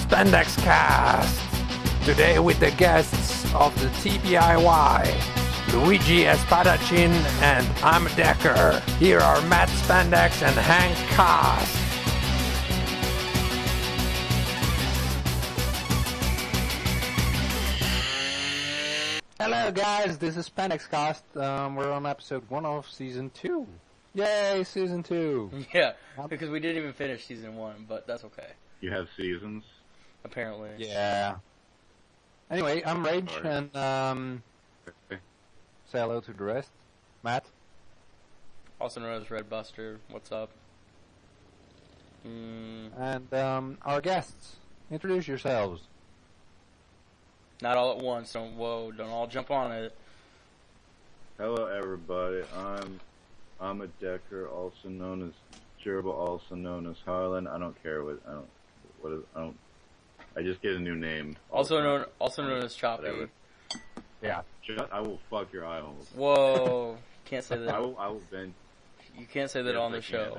SpandexCast. Today with the guests of the TPIY, Luigi Espadachin and I'm Decker. Here are Matt Spandex and Hank Koss. Hello guys, this is SpandexCast. We're on episode 1 of season 2. Yay, season 2. Yeah, because we didn't even finish season 1, but that's okay. You have seasons? Apparently. Yeah. Anyway, I'm Rage, and Okay. say hello to the rest. Matt? Also known as Red Buster. What's up? And our guests. Introduce yourselves. Not all at once. Don't all jump on it. Hello, everybody. I'm a Decker, also known as Gerbil, also known as Harlan. I don't care I just get a new name. Also known as Choppy. Whatever. Yeah. I will fuck your eye holes. Whoa! Can't say that. I will bend. You can't say that on the show.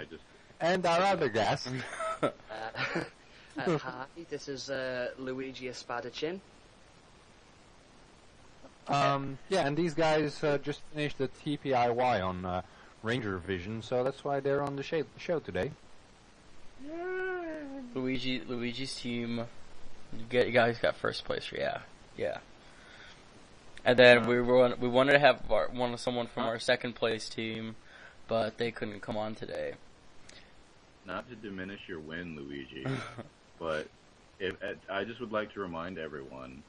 And our other guest. Hi, this is Luigi Espadachin. Yeah, and these guys just finished the TPIY on Ranger Vision, so that's why they're on the show today. Luigi's team. You guys got first place. Yeah. And then we wanted to have someone from our second place team, but they couldn't come on today. Not to diminish your win, Luigi, but I just would like to remind everyone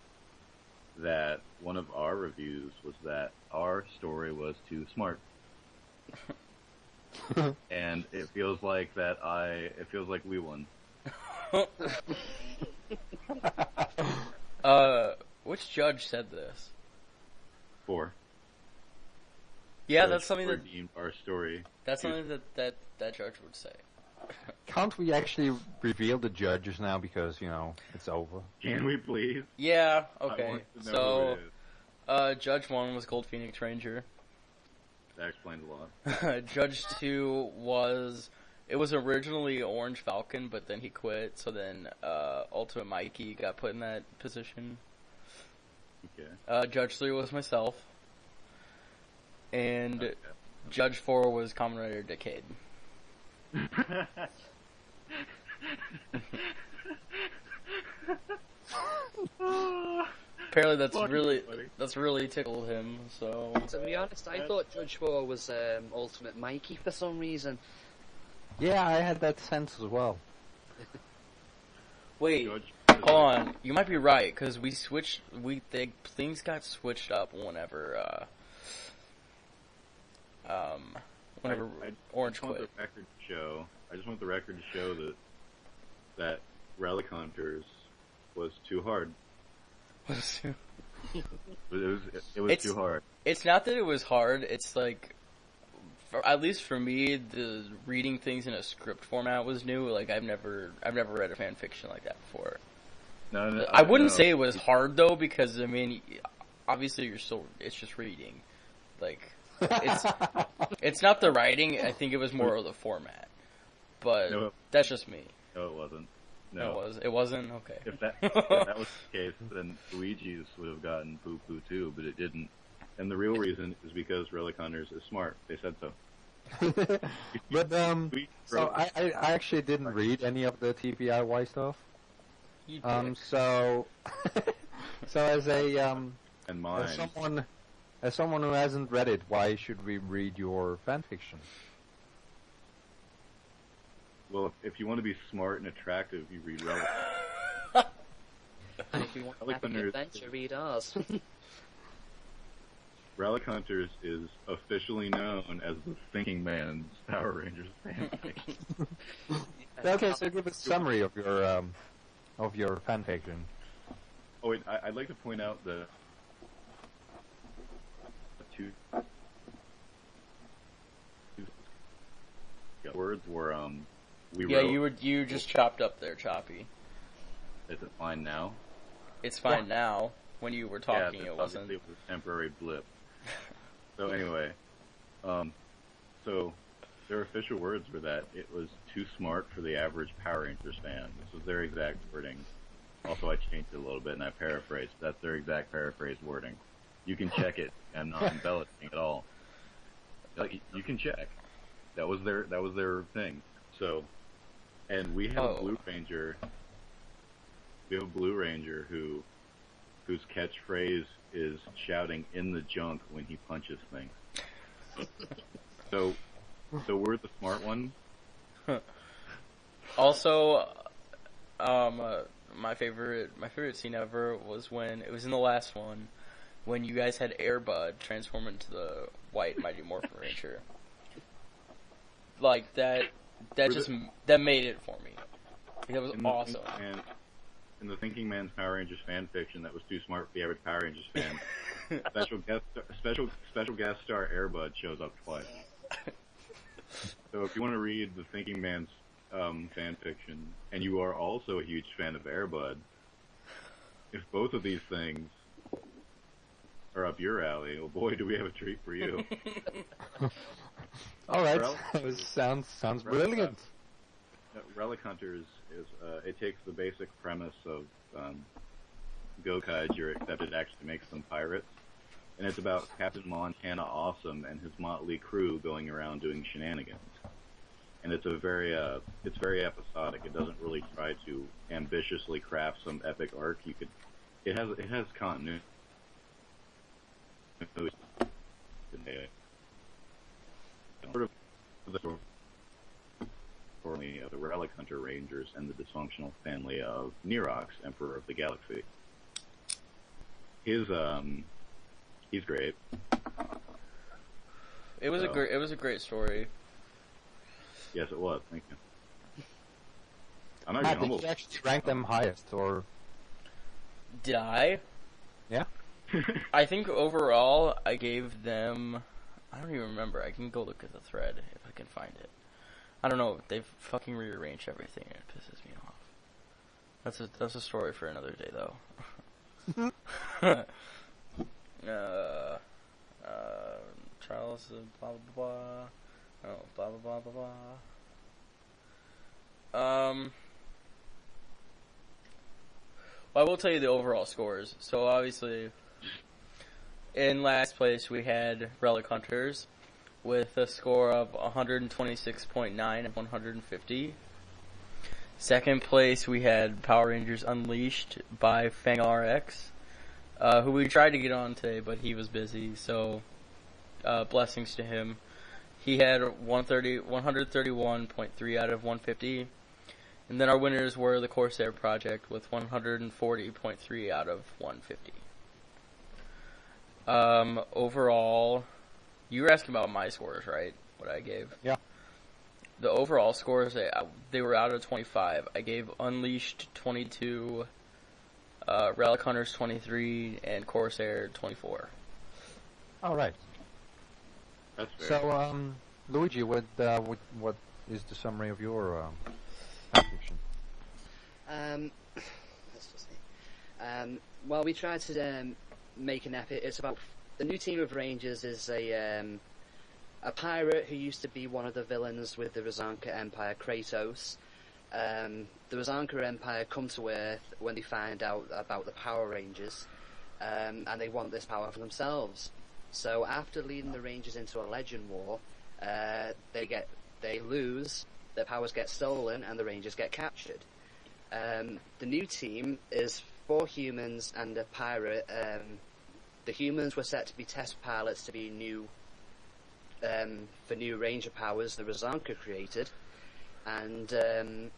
that one of our reviews was that our story was too smart. And it feels like we won. Which judge said this? 4. Yeah, Judge that's something that redeemed our story. that's something that judge would say. Can't we actually reveal the judges now because, it's over? Can we please? Yeah, I okay. want to know So, who it is. Judge 1 was Gold Phoenix Ranger. That explains a lot. Judge 2 was originally Orange Falcon, but then he quit, so then Ultimate Mikey got put in that position. Okay. Judge 3 was myself. And Okay. Judge 4 was Kamen Rider Decade. Apparently that's really tickled him, so... To be honest, I thought Judge 4 was Ultimate Mikey for some reason. Yeah, I had that sense as well. Wait, Judge- hold on. You might be right, because things got switched up whenever Orange quit. I just want the record to show that Relic Hunters was too hard. It was too hard. It's not that it was hard. It's like, at least for me, the reading things in a script format was new. Like I've never read a fan fiction like that before. No, I wouldn't say it was hard though, because I mean, obviously it's just reading. Like it's not the writing. I think it was more of the format. But that's just me. No, it wasn't. No, It wasn't. Okay. If that was the case, then Luigi's would have gotten poo-poo too, but it didn't. And the real reason is because Relic Hunters is smart. They said so. But so I actually didn't read any of the TPIY stuff. You dick. So as And mine. as someone who hasn't read it, why should we read your fanfiction? Well, if you want to be smart and attractive, you read Relic. And if you want to have an adventure, read ours. Relic Hunters is officially known as the thinking man's Power Rangers fanfiction. Okay, so give a summary of your fanfiction. Oh, wait, I'd like to point out the two words were you just chopped up there, Choppy. Is it fine now? It's fine now. When you were talking, yeah, it wasn't. It was a temporary blip. So anyway, so their official words were that it was too smart for the average Power Rangers fan. This was their exact wording. Also, I changed it a little bit and I paraphrased. That's their exact paraphrased wording. You can check it. I'm not embellishing at all. Like, you can check. That was their thing. So, and we have a Blue Ranger. We have a Blue Ranger whose catchphrase is shouting "in the junk" when he punches things. So we're the smart one. Also, my favorite scene ever was when it was in the last one when you guys had Airbud transform into the white Mighty Morphin Ranger. Like that made it for me. That was awesome. In the Thinking Man's Power Rangers fan fiction, that was too smart for the average Power Rangers fan. special guest star Airbud shows up twice. So if you want to read the Thinking Man's fan fiction, and you are also a huge fan of Airbud, if both of these things are up your alley, oh boy, do we have a treat for you. All right, sounds brilliant. Relic Hunters is it takes the basic premise of Gokaiger, except it actually makes them pirates, and it's about Captain Montana Awesome and his motley crew going around doing shenanigans. And it's very episodic. It doesn't really try to ambitiously craft some epic arc. It has continuity. Sort of the story of the Relic Hunter Rangers and the dysfunctional family of Nerox, Emperor of the Galaxy. He's great. It was a great story. Yes, it was. Thank you. I'm not Matt, humble. did you actually rank them highest, or? Did I? Yeah. I think overall I gave them. I don't even remember. I can go look at the thread if I can find it. I don't know. They've fucking rearranged everything and it pisses me off. That's a story for another day, though. Trials of blah blah blah. Oh, blah blah blah blah blah. Well, I will tell you the overall scores. So obviously, in last place we had Relic Hunters with a score of 126.9 of 150. Second place we had Power Rangers Unleashed by Fang RX, who we tried to get on today, but he was busy. So blessings to him. He had 131.3 out of 150. And then our winners were the Corsair Project with 140.3 out of 150. Overall, you were asking about my scores, right? What I gave? Yeah. The overall scores, they were out of 25. I gave Unleashed 22, Relic Hunters 23, and Corsair 24. All right. That's fair. So, Luigi, what is the summary of your fiction? Let's just see. Well, we tried to make an epic. It's about the new team of Rangers is a pirate who used to be one of the villains with the Razanka Empire, Kratos. The Razanka Empire come to Earth when they find out about the Power Rangers, and they want this power for themselves. So after leading the Rangers into a legend war, they lose, their powers get stolen, and the Rangers get captured. The new team is 4 humans and a pirate. The humans were set to be test pilots to be new for new Ranger powers the Razanka created, and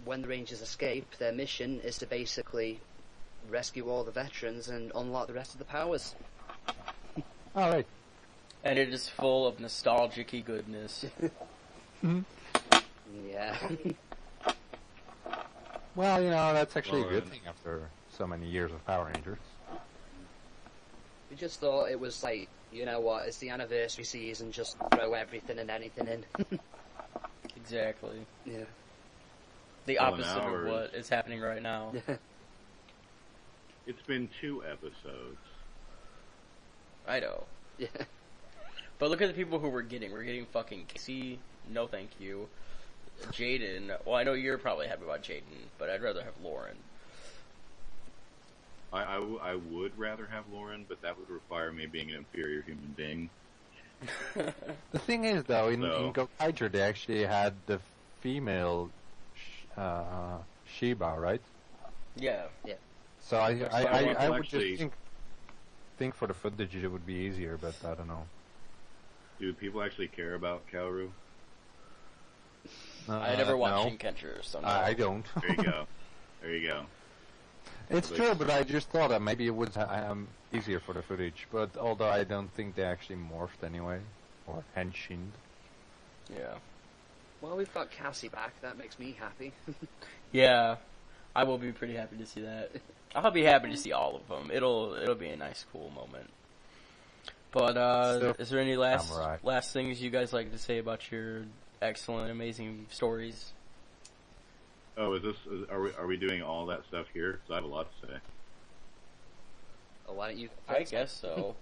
when the Rangers escape, their mission is to basically rescue all the veterans and unlock the rest of the powers. All right. And it is full of nostalgic-y goodness. Yeah. Well, that's actually a good thing after so many years of Power Rangers. We just thought it was like, you know what, it's the anniversary season, just throw everything and anything in. Exactly. Yeah. The opposite of what is happening right now. It's been 2 episodes. I know. Yeah. But look at the people who we're getting. We're getting fucking Casey, no thank you. Jaden, well I know you're probably happy about Jaden, but I'd rather have Lauren. I would rather have Lauren, but that would require me being an inferior human being. The thing is, though, in So- Gokaiger they actually had the female Shiba, right? Yeah. So I People would actually- just think for the footage it would be easier, but I don't know. Do people actually care about Kaoru? I never watched no. Shinkencher, so no. I don't. There you go. There you go. It's true, but I just thought that maybe it would easier for the footage. But although I don't think they actually morphed anyway, or henshined. Yeah. Well, we've got Cassie back. That makes me happy. Yeah. I will be pretty happy to see that. I'll be happy to see all of them. It'll be a nice, cool moment. But So- is there any last Samurai. things you guys like to say about your excellent, amazing stories? Oh, are we doing all that stuff here? 'Cause I have a lot to say. Oh, why don't you? I guess so.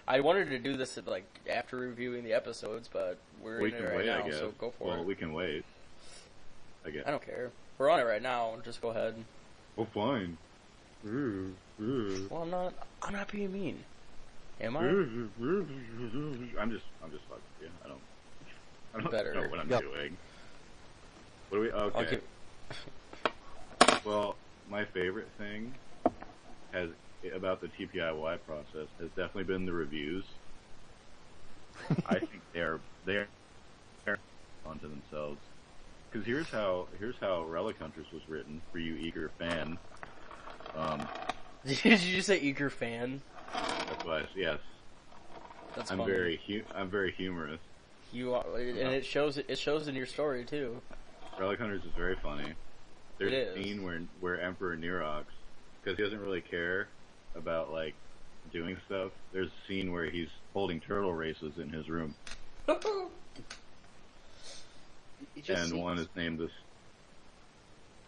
I wanted to do this after reviewing the episodes, but we're We in it can right wait, now, I guess. so go for Well, it. we can wait. I guess. I don't care. We're on it right now. Just go ahead. Oh, fine. Well, I'm not being mean. Am I? I'm just fucking with you. I don't Better. know what I'm Yep. doing. What do we? I'll Okay. give- Well, my favorite thing about the TPIY process has definitely been the reviews. I think they're onto themselves. Because here's how Relic Hunters was written for you eager fan. Did you just say eager fan? That's why, yes, That's I'm funny. very humorous. You are, and it shows in your story too. Relic Hunters is very funny. There's It a is. scene where Emperor Nerox, because he doesn't really care about doing stuff. There's a scene where he's holding turtle races in his room, He just and seems, one is named this.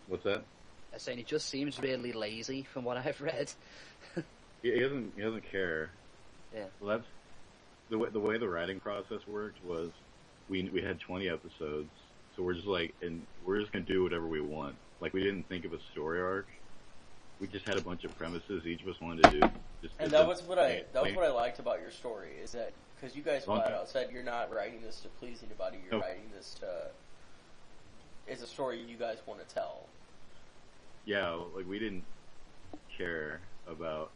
What's that? I'm saying he just seems really lazy from what I've read. He doesn't care. Yeah. Well, that's the way the writing process worked was we had 20 episodes, so we're just we're just gonna do whatever we want. We didn't think of a story arc. We just had a bunch of premises each of us wanted to do. And that was what I liked about your story is that because you guys flat out said you're not writing this to please anybody, you're writing this to it's a story you guys want to tell. Yeah, we didn't care about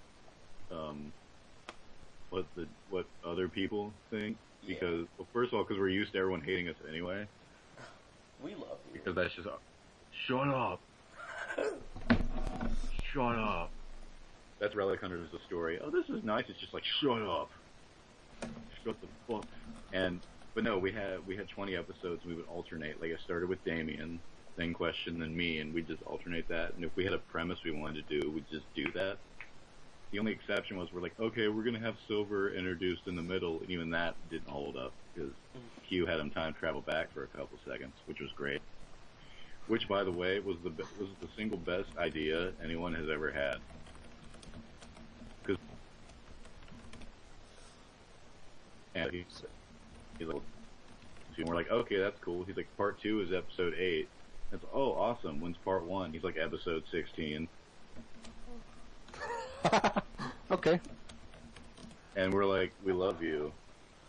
what other people think because well, first of all, because we're used to everyone hating us anyway. We love you. Because that's just shut up, shut up. That's Relic Hunters the story. Oh, this is nice. It's just shut up, shut the fuck. But no, we had 20 episodes. We would alternate. I started with Damien, then Question, then me, and we'd just alternate that. And if we had a premise we wanted to do, we'd just do that. The only exception was we're okay, we're gonna have Silver introduced in the middle, and even that didn't hold up because Q had him time travel back for a couple seconds, which was great. Which, by the way, was the single best idea anyone has ever had. Because he's like, and we're okay, that's cool. He's part 2 is episode 8. It's awesome. When's part 1? He's episode 16. Okay. And we're we love you.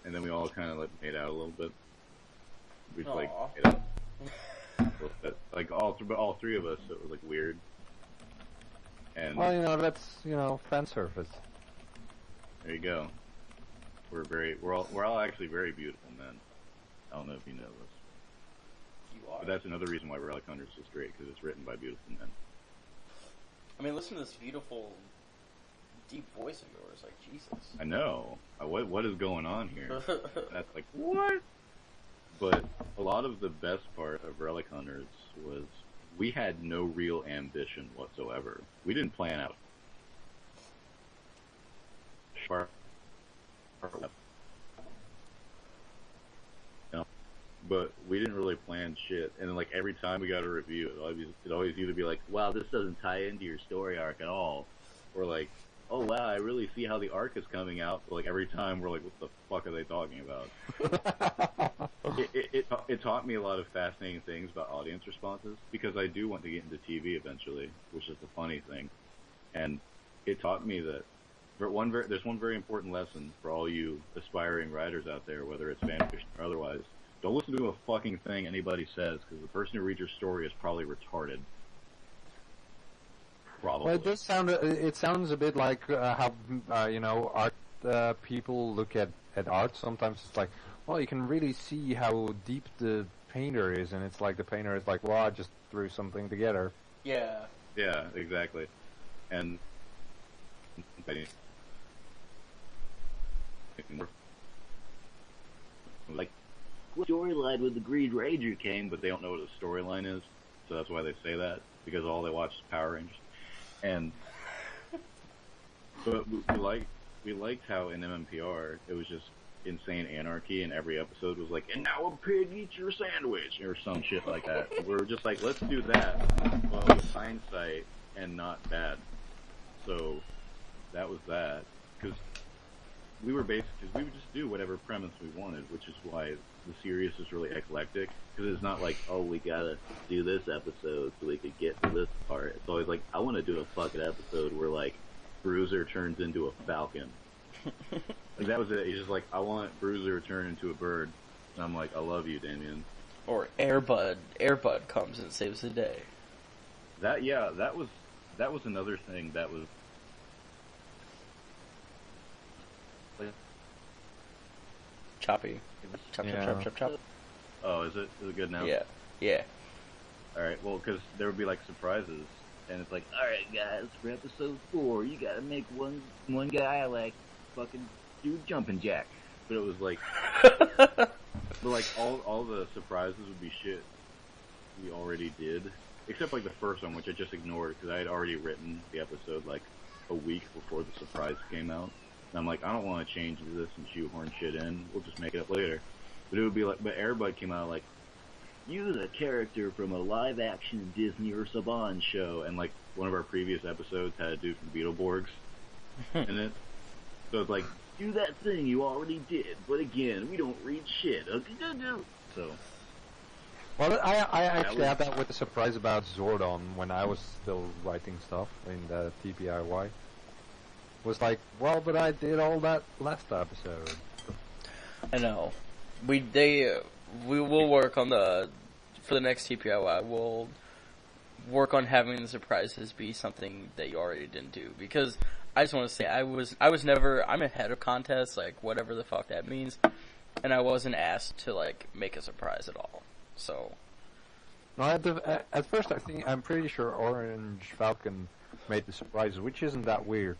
And then we all kind of made out a little bit. We just made out. All three of us, so it was weird. And Well, that's fan service. there you go. We're all actually very beautiful men. I don't know if you know this. You are. But that's another reason why Relic Hunters is great, because it's written by beautiful men. I mean, listen to this beautiful, deep voice of yours. Jesus. I know. What is going on here? That's what? But a lot of the best part of Relic Hunters was we had no real ambition whatsoever. We didn't plan out. But we didn't really plan shit. And then every time we got a review, it'd always either be wow, this doesn't tie into your story arc at all, or oh wow, I really see how the arc is coming out. But every time we're what the fuck are they talking about? It taught me a lot of fascinating things about audience responses because I do want to get into TV eventually, which is the funny thing. And it taught me that there's one very important lesson for all you aspiring writers out there, whether it's fan fiction or otherwise. Don't listen to a fucking thing anybody says, because the person who reads your story is probably retarded. Probably. Well, it sounds a bit like how art people look at art. Sometimes it's like, well, you can really see how deep the painter is, and it's like the painter is like, well, I just threw something together. Yeah. Yeah, exactly. And like, what storyline with the Green Ranger came, but they don't know what a storyline is, so that's why they say that, because all they watch is Power Rangers. And but we liked how in MMPR it was just insane anarchy, and every episode was like, and now a pig eats your sandwich, or some shit like that. We were just like, let's do that, but with hindsight and not bad. So that was that, because we would just do whatever premise we wanted, which is why the series is really eclectic, because it's not like, oh, we gotta do this episode so we could get to this part. It's always like, I want to do a fucking episode where, like, Bruiser turns into a falcon. Like, that was it. He's just like, I want Bruiser to turn into a bird. And I'm like, I love you, Damien. Or Airbud comes and saves the day. That was another thing that was... Choppy. Chop, Yeah. chop, chop, chop, chop. Oh, is it good now? Yeah. Yeah. Alright, well, because there would be, like, surprises, and it's like, alright, guys, for episode 4, you gotta make one guy, like, fucking do jumping jack. But it was like, but, like, all the surprises would be shit we already did, except, like, the first one, which I just ignored, because I had already written the episode, like, a week before the surprise came out. And I'm like, I don't want to change this and shoehorn shit in, we'll just make it up later. But it would be like, but Airbud came out like, use a character from a live-action Disney or Saban show, and like one of our previous episodes had a dude from Beetleborgs in it. So it's like, do that thing you already did, but again, we don't read shit. So. Well, I actually had that with the surprise about Zordon when I was still writing stuff in the TPIY. Was like, well, but I did all that last episode. I know. We will work on for the next TPIY. We'll work on having the surprises be something that you already didn't do, because I just want to say I'm ahead of contests, like whatever the fuck that means, and I wasn't asked to like make a surprise at all. So. No, at first I'm pretty sure Orange Falcon made the surprises, which isn't that weird.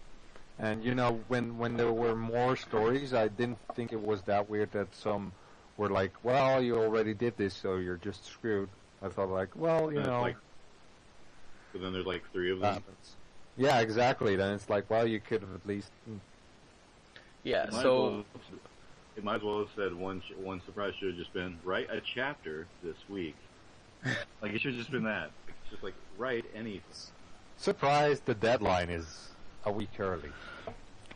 And you know, when there were more stories, I didn't think it was that weird that some were like, well, you already did this, so you're just screwed. I thought like, well, you know. Like, but then there's like 3 of them. Yeah, exactly. Then it's like, well, you could have at least. Yeah. It might as well have said one surprise should have just been write a chapter this week. Like it should have just been that. It's just like write anything. Surprise! The deadline is a week early.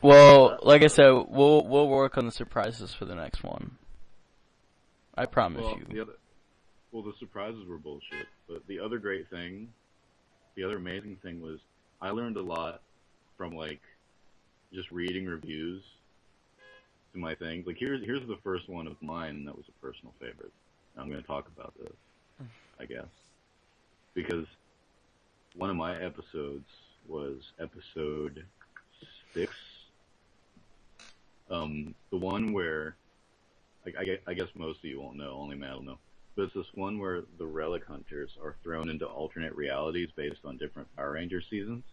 Well, like I said, we'll work on the surprises for the next one. I promise you. The surprises were bullshit. But the other amazing thing was I learned a lot from like just reading reviews to my things. Like here's the first one of mine that was a personal favorite. I'm going to talk about this, I guess, because one of my episodes was episode 6. The one where, like, I guess most of you won't know, only Matt will know. But it's this one where the Relic Hunters are thrown into alternate realities based on different Power Ranger seasons.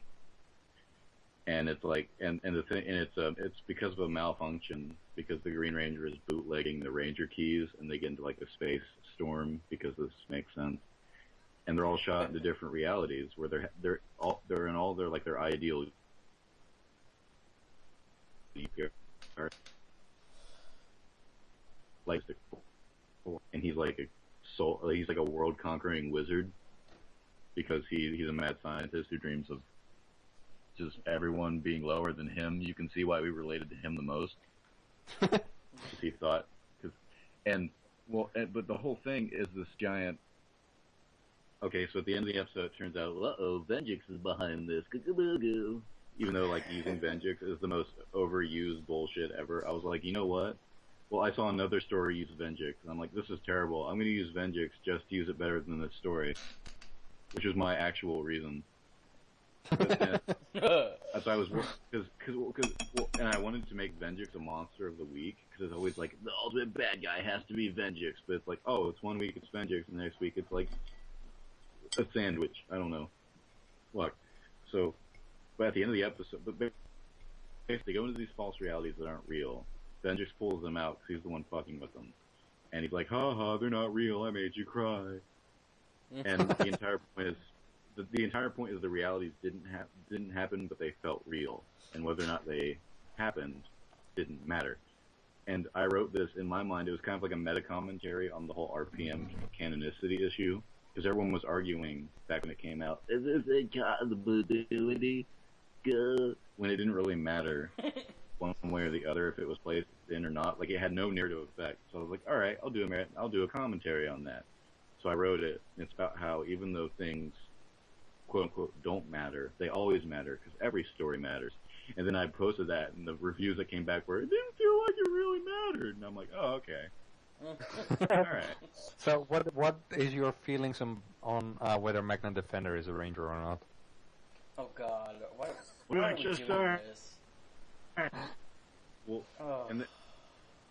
And it's like, it's because of a malfunction, because the Green Ranger is bootlegging the Ranger keys, and they get into like a space storm because this makes sense. And they're all shot into different realities where they're in all their ideal. Like, and he's like a world conquering wizard because he's a mad scientist who dreams of just everyone being lower than him. You can see why we related to him the most. Because he thought, but the whole thing is this giant. Okay, so at the end of the episode, it turns out, Vengeance is behind this. even though like using Vengeance is the most overused bullshit ever, I was like, you know what? Well, I saw another story use Vengeance, and I'm like, this is terrible. I'm going to use Vengeance just to use it better than this story, which was my actual reason. But then, as I was, and I wanted to make Vengeance a monster of the week, because it's always like, the ultimate bad guy has to be Vengeance, but it's like, oh, it's one week it's Vengeance, and the next week it's like a sandwich. I don't know. Look, so, but at the end of the episode, but basically they go into these false realities that aren't real. Vengeance pulls them out because he's the one fucking with them. And he's like, ha ha, they're not real, I made you cry. And the entire point is, the entire point is the realities didn't happen, but they felt real. And whether or not they happened didn't matter. And I wrote this, in my mind, it was kind of like a meta-commentary on the whole RPM canonicity issue. Because everyone was arguing back when it came out, is this a possibility? When it didn't really matter one way or the other if it was placed in or not. Like, it had no narrative effect. So I was like, alright, I'll do a commentary on that. So I wrote it. It's about how even though things, quote-unquote, don't matter, they always matter, because every story matters. And then I posted that, and the reviews that came back were, it didn't feel like it really mattered. And I'm like, oh, okay. Alright. So what is your feelings on whether Magna Defender is a ranger or not? Oh God, why Well, are we doing this? Well, Oh.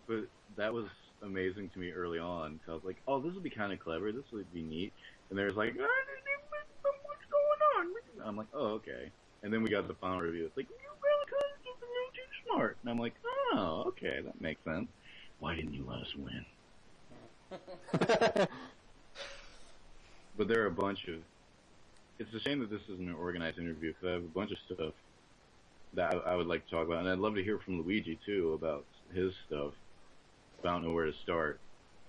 but that was amazing to me early on, because I was like, oh, this would be kind of clever, this would be neat. And there's like, what's going on? I'm like, oh, okay. And then we got the final review. It's like, you really kind of really too smart. And I'm like, oh, okay, that makes sense. Why didn't you let us win? But there are a bunch of... It's a shame that this isn't an organized interview, because I have a bunch of stuff that I would like to talk about. And I'd love to hear from Luigi, too, about his stuff. But I don't know where to start.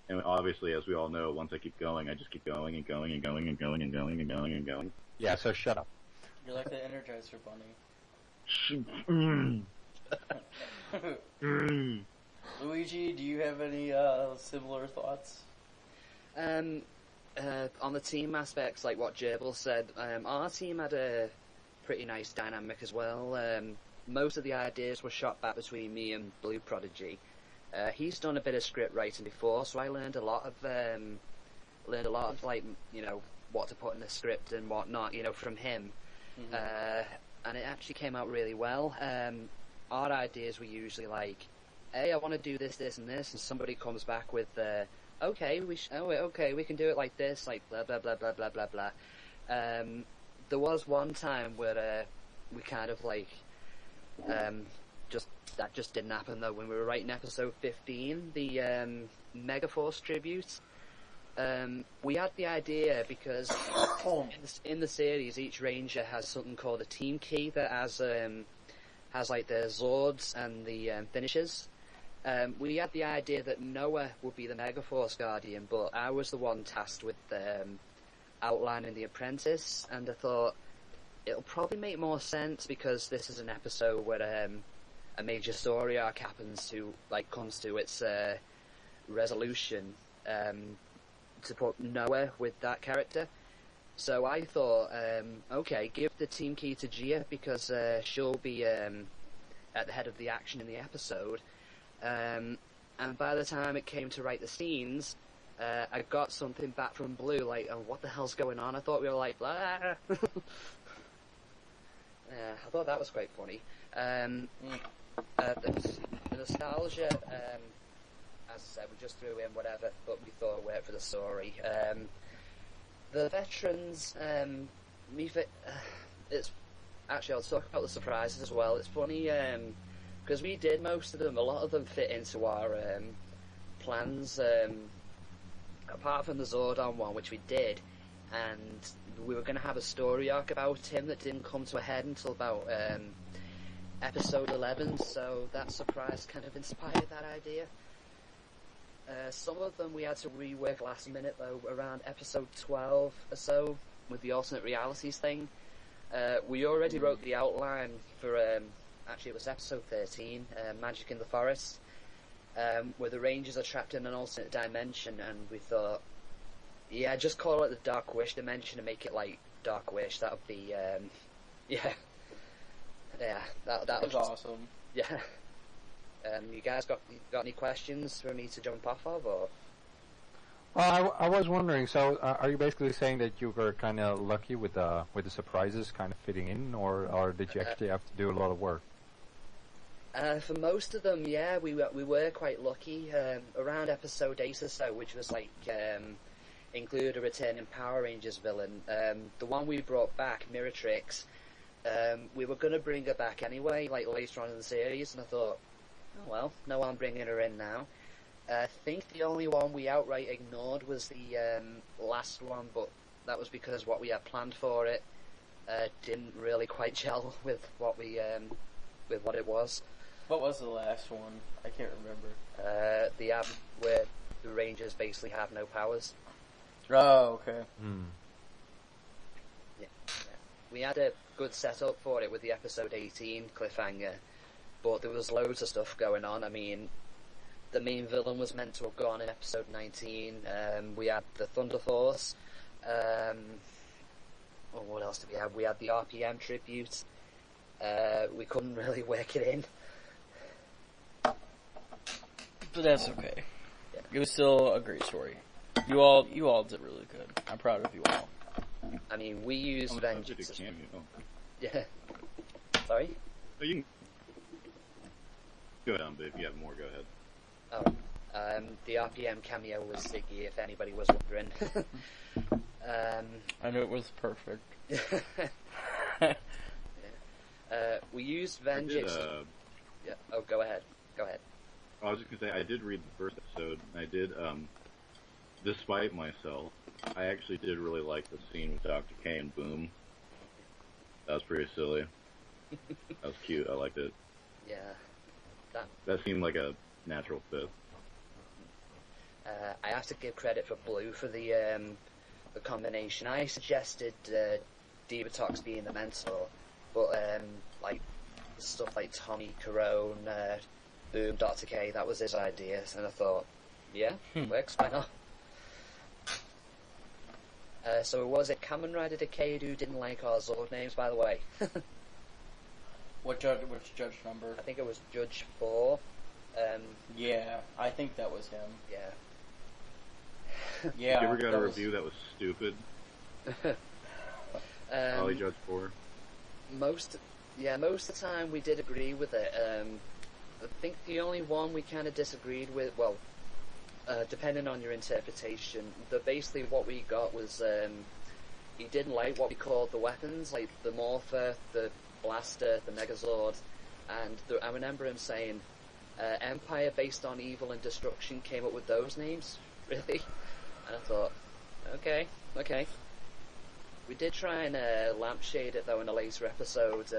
And obviously, as we all know, once I keep going, I just keep going and going and going and going and going and going and going. Yeah, so shut up. You're like the Energizer Bunny. Luigi, do you have any similar thoughts? On the team aspects, like what Gerbil said, our team had a pretty nice dynamic as well. Most of the ideas were shot back between me and Blue Prodigy. He's done a bit of script writing before, so I learned a lot of like, you know, what to put in the script and whatnot, you know, from him. Mm-hmm. And it actually came out really well. Our ideas were usually like, hey, I want to do this, this, and this, and somebody comes back with, okay, we can do it like this, like blah blah blah blah blah blah blah. There was one time where we kind of like that just didn't happen though. When we were writing episode 15, the Megaforce tribute, we had the idea because in the series each ranger has something called a team key that has like the Zords and the finishers. We had the idea that Noah would be the Megaforce Guardian, but I was the one tasked with outlining the apprentice, and I thought it'll probably make more sense because this is an episode where a major story arc comes to its resolution, to put Noah with that character. So I thought, okay, give the team key to Gia because she'll be at the head of the action in the episode. And by the time it came to write the scenes, I got something back from Blue, like, oh, what the hell's going on? I thought we were like, blah. I thought that was quite funny. The nostalgia, as I said, we just threw in whatever, but we thought it worked for the story. The veterans, it's actually, I'll talk about the surprises as well. It's funny, because we did most of them, a lot of them fit into our plans, apart from the Zordon one, which we did, and we were going to have a story arc about him that didn't come to a head until about episode 11, so that surprise kind of inspired that idea. Some of them we had to rework last minute though, around episode 12 or so, with the alternate realities thing. We already wrote the outline for, actually it was episode 13, Magic in the Forest, where the Rangers are trapped in an alternate dimension, and we thought, yeah, just call it the Dark Wish dimension and make it like Dark Wish, that would be, yeah. Yeah, that That was was awesome. Yeah. You guys got any questions for me to jump off of, or? Well, I was wondering. So, are you basically saying that you were kind of lucky with the surprises kind of fitting in, or did you actually have to do a lot of work? For most of them, yeah, we were quite lucky. Around episode 8 or so, which was like include a returning Power Rangers villain. The one we brought back, Miratrix. We were gonna bring her back anyway, like later on in the series, and I thought, oh well, no harm bringing her in now. I think the only one we outright ignored was the last one, but that was because what we had planned for it didn't really quite gel with what it was. What was the last one? I can't remember. The app where the Rangers basically have no powers. Oh, okay. Yeah. We had a good setup for it with the episode 18 cliffhanger, but there was loads of stuff going on. I mean, the main villain was meant to have gone in episode 19. We had the Thunder Force. What else did we have? We had the RPM tribute. We couldn't really work it in. But that's okay. Yeah. It was still a great story. You all did really good. I'm proud of you all. I mean, we used On the subject Vengeance. of cameo. Yeah. Sorry? Oh, you can go ahead, but if you have more, go ahead. The RPM cameo was Ziggy, if anybody was wondering. I knew it was perfect. We used Vengeance. Yeah. Oh, go ahead. I was just gonna say I did read the first episode. And I did, despite myself, I actually did really like the scene with Dr. K and Boom. That was pretty silly. That was cute. I liked it. Yeah. That seemed like a natural fit. I have to give credit for Blue for the combination. I suggested Divatox being the mentor, but like stuff like Tommy Carone, Boom, Dr. K, that was his idea, and I thought, yeah, works, why not? So was it Kamen Rider Decade who didn't like our Zord names, by the way? Which judge number? I think it was Judge 4. Yeah, I think that was him. Yeah. Yeah. You ever got a review that was stupid? Probably Judge 4. Most of the time we did agree with it. I think the only one we kind of disagreed with, well, depending on your interpretation, basically what we got was he didn't like what we called the weapons, like the Morpher, the Blaster, the Megazord, and I remember him saying, Empire based on evil and destruction came up with those names, really? And I thought, okay. We did try and lampshade it though in a later episode,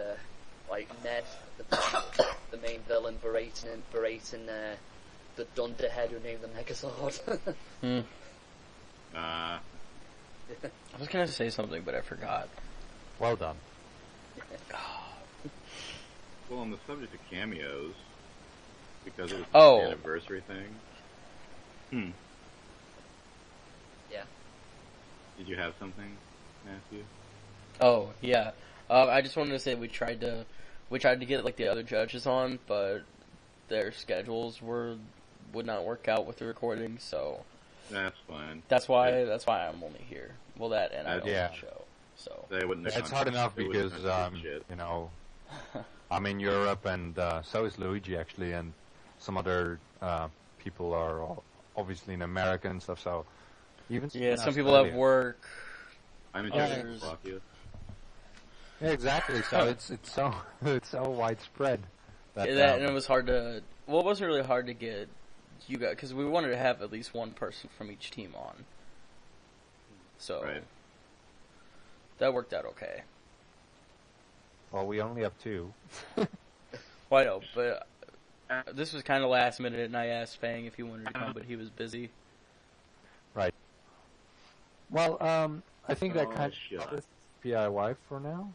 like Ned, the main villain, berating the dunderhead who named the Megazord. I was gonna say something, but I forgot. Well done. Well, on the subject of cameos, because it was Oh. the anniversary thing. Yeah. Did you have something, Matthew? Oh yeah. I just wanted to say we tried to get like the other judges on, but their schedules would not work out with the recording, so That's fine. that's why I'm only here. Well, that and I don't Yeah. show. So They wouldn't. It's hard enough they wouldn't because have to do shit. you know, I'm in Europe and so is Luigi actually, and some other people are obviously in America and stuff. So even yeah, in some people have Australia. work. I'm in Others- Czechoslovakia. Yeah, exactly. So it's so widespread. That, And it was hard to. Well, it wasn't really hard to get you guys because we wanted to have at least one person from each team on. So Right. that worked out okay. well, we only have 2. Well, I know, but this was kind of last minute, and I asked Fang if he wanted to come, but he was busy. Right. Well, I think that Oh, kind shit. of TPIY for now.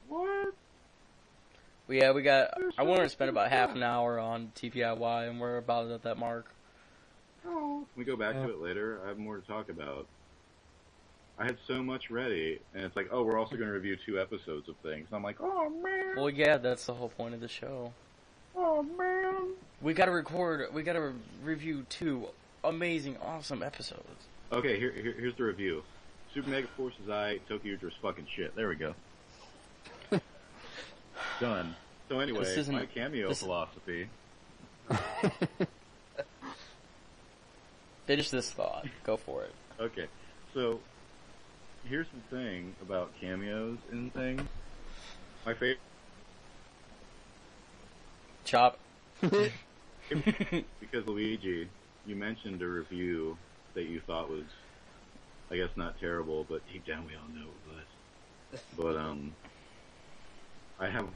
What? But yeah, we got. I wanted to spend about half an hour on TPIY, and we're about at that mark. Oh. Can we go back Yeah. to it later? I have more to talk about. I had so much ready, and it's like, oh, we're also going to review 2 episodes of things. And I'm like, oh man. Well, yeah, that's the whole point of the show. Oh man. We gotta review 2 amazing, awesome episodes. Okay, here's the review. Super Mega Forces I, Tokyo Drift's fucking shit. There we go. Done. So anyway, my cameo philosophy. Finish this thought. Go for it. Okay, so here's the thing about cameos and things. My favorite. Chop. Because Luigi, you mentioned a review that you thought was, I guess, not terrible, but deep down we all know it was. But I have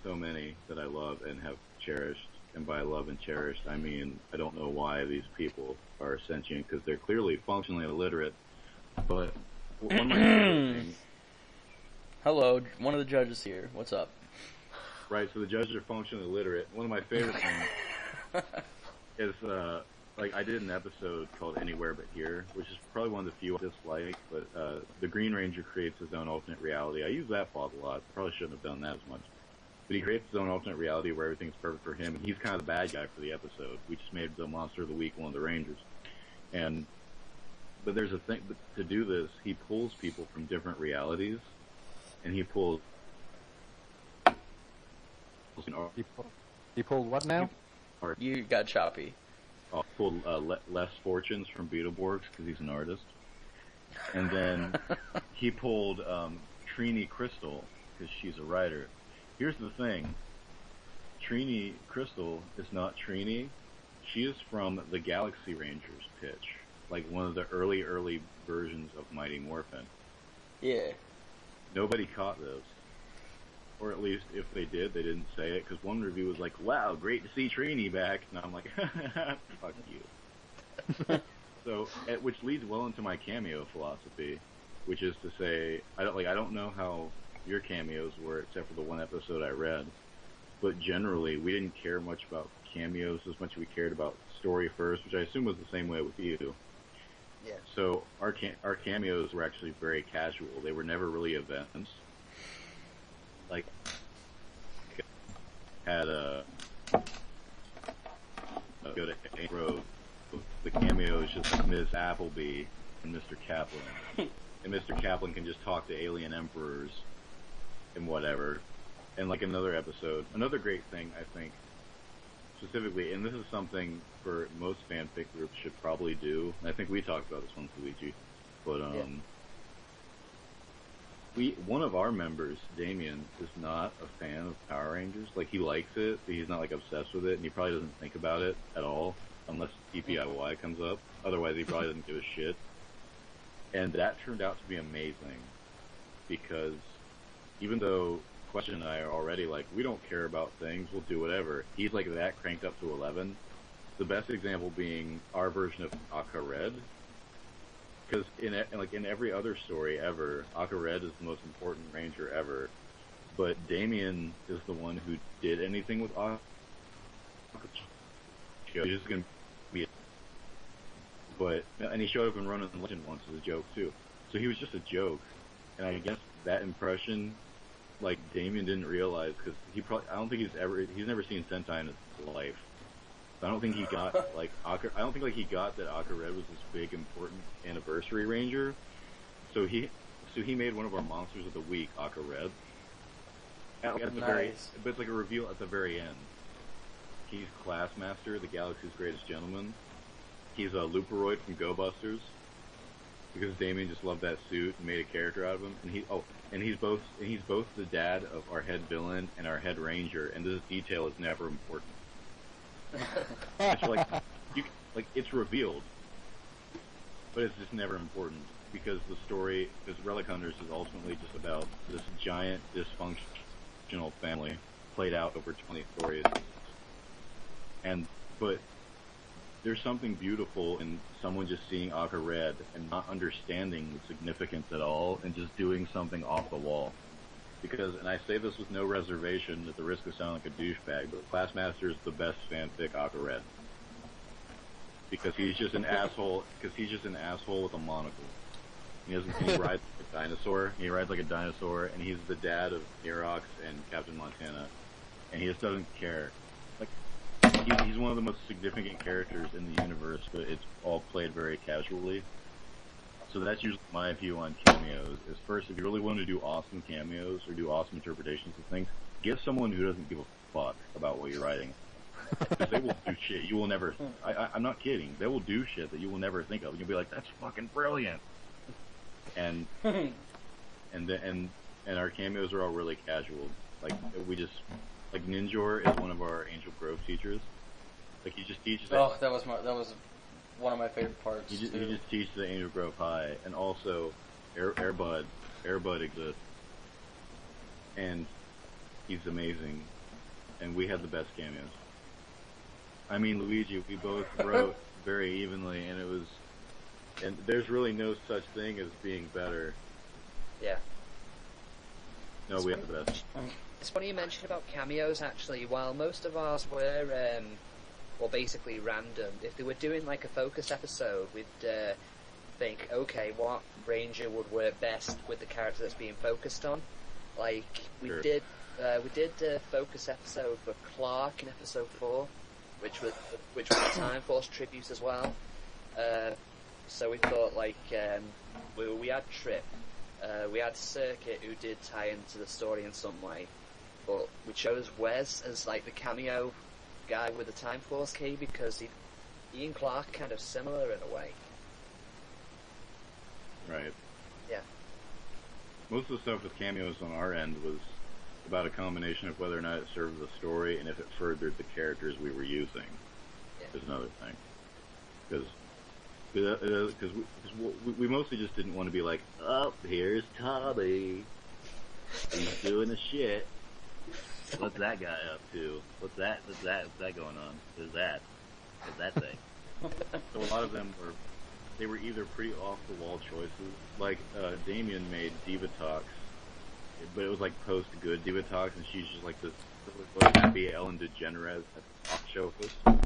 so many that I love and have cherished, and by love and cherished, I mean I don't know why these people are sentient because they're clearly functionally illiterate. But one of my favorite things. Hello, one of the judges here. What's up? Right, so the judges are functionally illiterate. One of my favorite things is, like, I did an episode called Anywhere But Here, which is probably one of the few I dislike, but the Green Ranger creates his own alternate reality. I use that plot a lot. Probably shouldn't have done that as much. But he creates his own alternate reality where everything's perfect for him, and he's kind of the bad guy for the episode. We just made the Monster of the Week one of the Rangers. But there's a thing, to do this, he pulls people from different realities, and he pulls... He pulled what now? You got choppy. Pulled Les Fortunes from Beetleborgs because he's an artist. And then he pulled Trini Crystal because she's a writer. Here's the thing. Trini Crystal is not Trini. She is from the Galaxy Rangers pitch. Like one of the early versions of Mighty Morphin. Yeah. Nobody caught those. Or at least, if they did, they didn't say it, because one review was like, wow, great to see Trini back, and I'm like, fuck you. So, which leads well into my cameo philosophy, which is to say, I don't know how your cameos were, except for the one episode I read, but generally, we didn't care much about cameos as much as we cared about story first, which I assume was the same way with you. Yeah. So, our cameos were actually very casual. They were never really events. Like, had go to A Road. The cameo is just Ms. Appleby and Mr. Kaplan. And Mr. Kaplan can just talk to alien emperors and whatever. And like another episode, another great thing, I think, specifically, and this is something for most fanfic groups should probably do, and I think we talked about this one, Luigi, but, one of our members, Damien, is not a fan of Power Rangers. Like, he likes it, but he's not, like, obsessed with it, and he probably doesn't think about it at all, unless TPIY comes up. Otherwise, he probably doesn't give a shit. And that turned out to be amazing, because even though Question and I are already like, we don't care about things, we'll do whatever, he's like that cranked up to 11. The best example being our version of Aka Red. Because in every other story ever, Aka Red is the most important ranger ever, but Damien is the one who did anything with Aka. He's just gonna be, and he showed up in Ronin Legend once as a joke too. So he was just a joke, and I guess that impression, like Damien didn't realize because I don't think he's never seen Sentai in his life. I don't think he got he got that Aka Red was this big important anniversary ranger. So he made one of our monsters of the week, Aka Red. But it's like a reveal at the very end. He's Classmaster, the Galaxy's greatest gentleman. He's a Looperoid from Go Busters because Damien just loved that suit and made a character out of him. And he's both the dad of our head villain and our head ranger. And this detail is never important. It's it's revealed, but it's just never important because Relic Hunters is ultimately just about this giant dysfunctional family played out over 20 stories. But there's something beautiful in someone just seeing Aka Red and not understanding the significance at all and just doing something off the wall. Because, and I say this with no reservation at the risk of sounding like a douchebag, but Classmaster is the best fanfic Aka Red. Because he's just an asshole with a monocle. He rides like a dinosaur. He rides like a dinosaur, and he's the dad of Nerox and Captain Montana, and he just doesn't care. Like he's one of the most significant characters in the universe, but it's all played very casually. So that's usually my view on cameos. Is first, if you really want to do awesome cameos or do awesome interpretations of things, get someone who doesn't give a fuck about what you're writing. Because they will do shit you will never. I'm not kidding. They will do shit that you will never think of, and you'll be like, "That's fucking brilliant." And our cameos are all really casual. Like Ninjor is one of our Angel Grove teachers. Like he just teaches. Oh, that was one of my favorite parts. He just teaches at Angel Grove High, and also Airbud exists, and he's amazing, and we had the best cameos. I mean, Luigi, we both wrote very evenly, and there's really no such thing as being better. Yeah. No, we have the best. It's funny you mentioned about cameos, actually. While most of ours were, basically random, if they were doing like a focus episode, we'd think, okay, what Ranger would work best with the character that's being focused on? Like, we did a focus episode for Clark in episode 4, which was a Time Force tribute as well. So we thought, like, we had Trip, we had Circuit, who did tie into the story in some way, but we chose Wes as, like, the cameo guy with the Time Force key, because he and Clark kind of similar in a way. Right. Yeah. Most of the stuff with cameos on our end was about a combination of whether or not it served the story and if it furthered the characters we were using. Yeah. Is another thing. Because we mostly just didn't want to be like, oh, here's Tommy. He's doing the shit. What's that guy up to? What's that going on? What's that thing? So a lot of them were either pretty off the wall choices. Like Damien made Diva Talks, but it was like post good Diva Talks, and she's just like this happy Ellen DeGeneres talk show host. And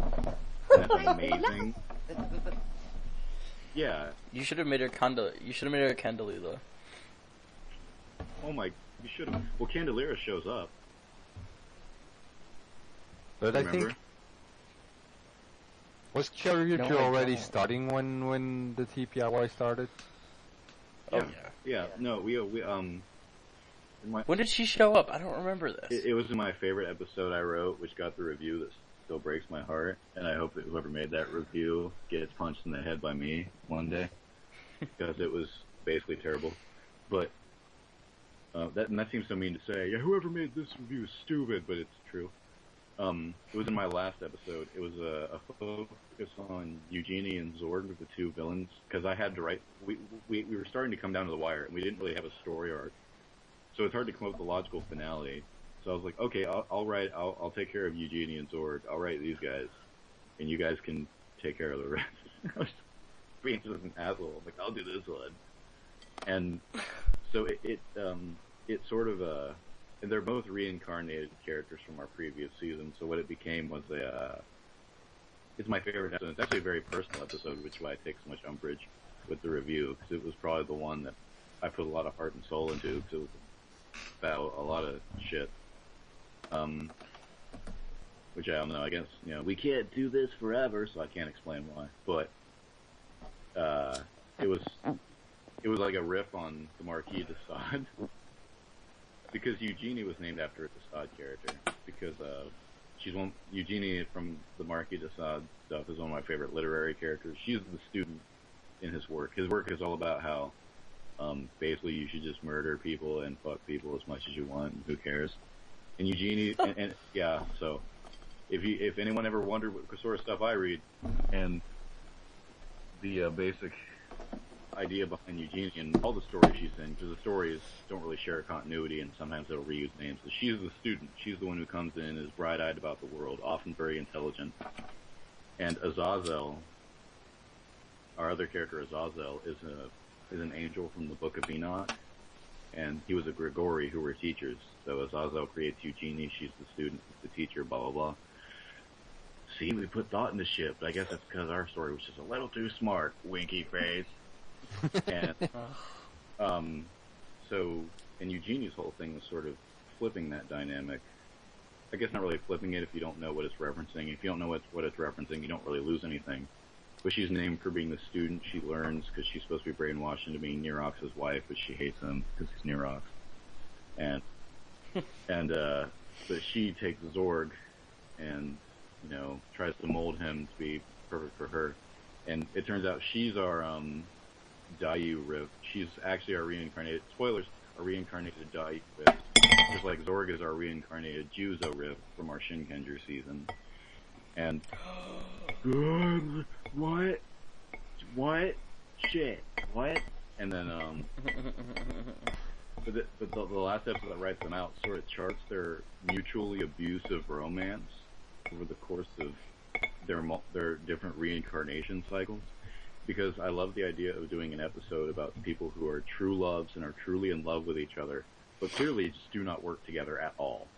that's amazing. Yeah. You should have made her Candelila. Oh my! You should have. Well, Candelera shows up. But Remember? I think was Charity No, I already don't. starting when the TPIY started? Oh Yeah. No, we When did she show up? I don't remember this. It was in my favorite episode I wrote, which got the review that still breaks my heart, and I hope that whoever made that review gets punched in the head by me one day, because it was basically terrible. But that seems so mean to say. Yeah, whoever made this review is stupid, but it's true. It was in my last episode. It was a focus on Eugenie and Zord, the two villains, because I had to write. We were starting to come down to the wire, and we didn't really have a story arc, so it's hard to come up with a logical finale. So I was like, okay, I'll take care of Eugenie and Zord. I'll write these guys, and you guys can take care of the rest. I was being just an asshole. I'm like, I'll do this one. And so it sort of and they're both reincarnated characters from our previous season. So what it became was it's my favorite episode. It's actually a very personal episode, which is why I take so much umbrage with the review, because it was probably the one that I put a lot of heart and soul into, because it was about a lot of shit. Which I don't know. I guess we can't do this forever, so I can't explain why. But it was like a riff on the Marquis de Sade. Because Eugenie was named after a de Sade character. Because Eugenie from the Marquis de Sade stuff is one of my favorite literary characters. She's the student in his work. His work is all about how basically you should just murder people and fuck people as much as you want. And who cares? And Eugenie, and yeah. So if anyone ever wondered what sort of stuff I read, and the basic idea behind Eugenie and all the stories she's in, because the stories don't really share continuity, and sometimes they'll reuse names. So she's the student. She's the one who comes in, is bright-eyed about the world, often very intelligent. And Azazel, our other character Azazel, is an angel from the Book of Enoch, and he was a Grigori who were teachers. So Azazel creates Eugenie. She's the student, the teacher, blah blah blah. See, we put thought into shit, but I guess that's because our story was just a little too smart. Winky face. And and Eugenie's whole thing was sort of flipping that dynamic. I guess not really flipping it if you don't know what it's referencing. If you don't know what it's referencing, you don't really lose anything. But she's named for being the student she learns because she's supposed to be brainwashed into being Nerox's wife, but she hates him because he's Nerox. But she takes Zorg and, tries to mold him to be perfect for her. And it turns out she's our Dayu Riv. She's actually our reincarnated, spoilers, our reincarnated Dayu Riv. Just like Zorg is our reincarnated Juzo Riv from our Shinkenger season. And what? Shit. What? And then but the last episode that writes them out sort of charts their mutually abusive romance over the course of their different reincarnation cycles. Because I love the idea of doing an episode about people who are true loves and are truly in love with each other, but clearly just do not work together at all,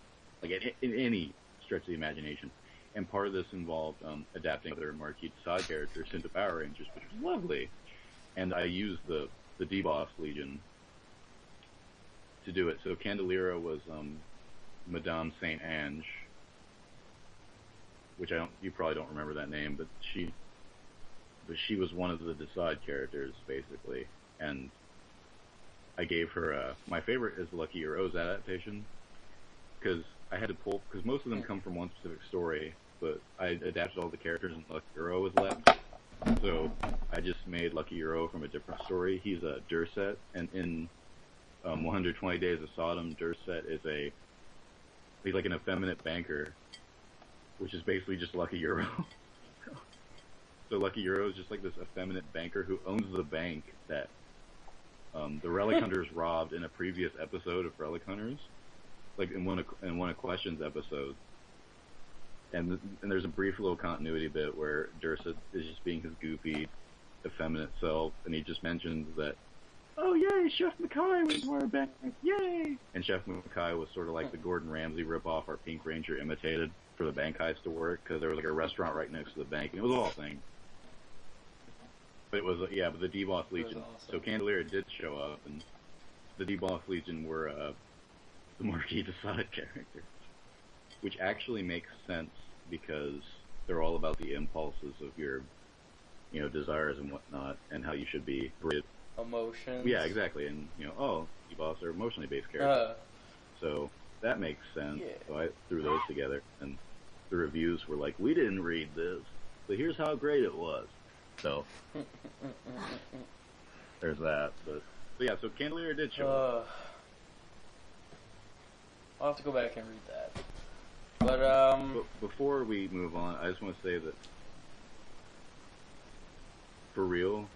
like in any stretch of the imagination. And part of this involved adapting other marquee side characters into Power Rangers, which was lovely. And I used the D-Boss Legion to do it. So Candelira was Madame Saint Ange, which you probably don't remember that name, but she was one of the Decide characters basically, and I gave her my favorite is Lucky Rose adaptation because I had to pull because most of them come from one specific story, but I adapted all the characters and Lucky Euro was left, so I just made Lucky Euro from a different story. He's a Durset, and in 120 Days of Sodom, Durset is he's like an effeminate banker, which is basically just Lucky Euro. So Lucky Euro is just like this effeminate banker who owns the bank that the Relic Hunters robbed in a previous episode of Relic Hunters, like in one of Questions episodes. And there's a brief little continuity bit where Dursa is just being his goofy, effeminate self, and he just mentions that, oh yay, Chef Mackay was our bank, yay! And Chef Mackay was sort of like the Gordon Ramsay ripoff our Pink Ranger imitated for the bank heist to work, because there was like a restaurant right next to the bank, and it was all a thing. But it was, but the D-Boss Legion. Awesome. So Candelira did show up, and the D-Boss Legion were the Marquis de Sade characters, which actually makes sense because they're all about the impulses of your, desires and whatnot, and how you should be rated. Emotions. Yeah, exactly. And D-Boss are emotionally based characters, so that makes sense. Yeah. So I threw those together, and the reviews were like, "We didn't read this, but here's how great it was." So there's that. But yeah, so Candelira did show up. I'll have to go back and read that. But before we move on, I just want to say that for real,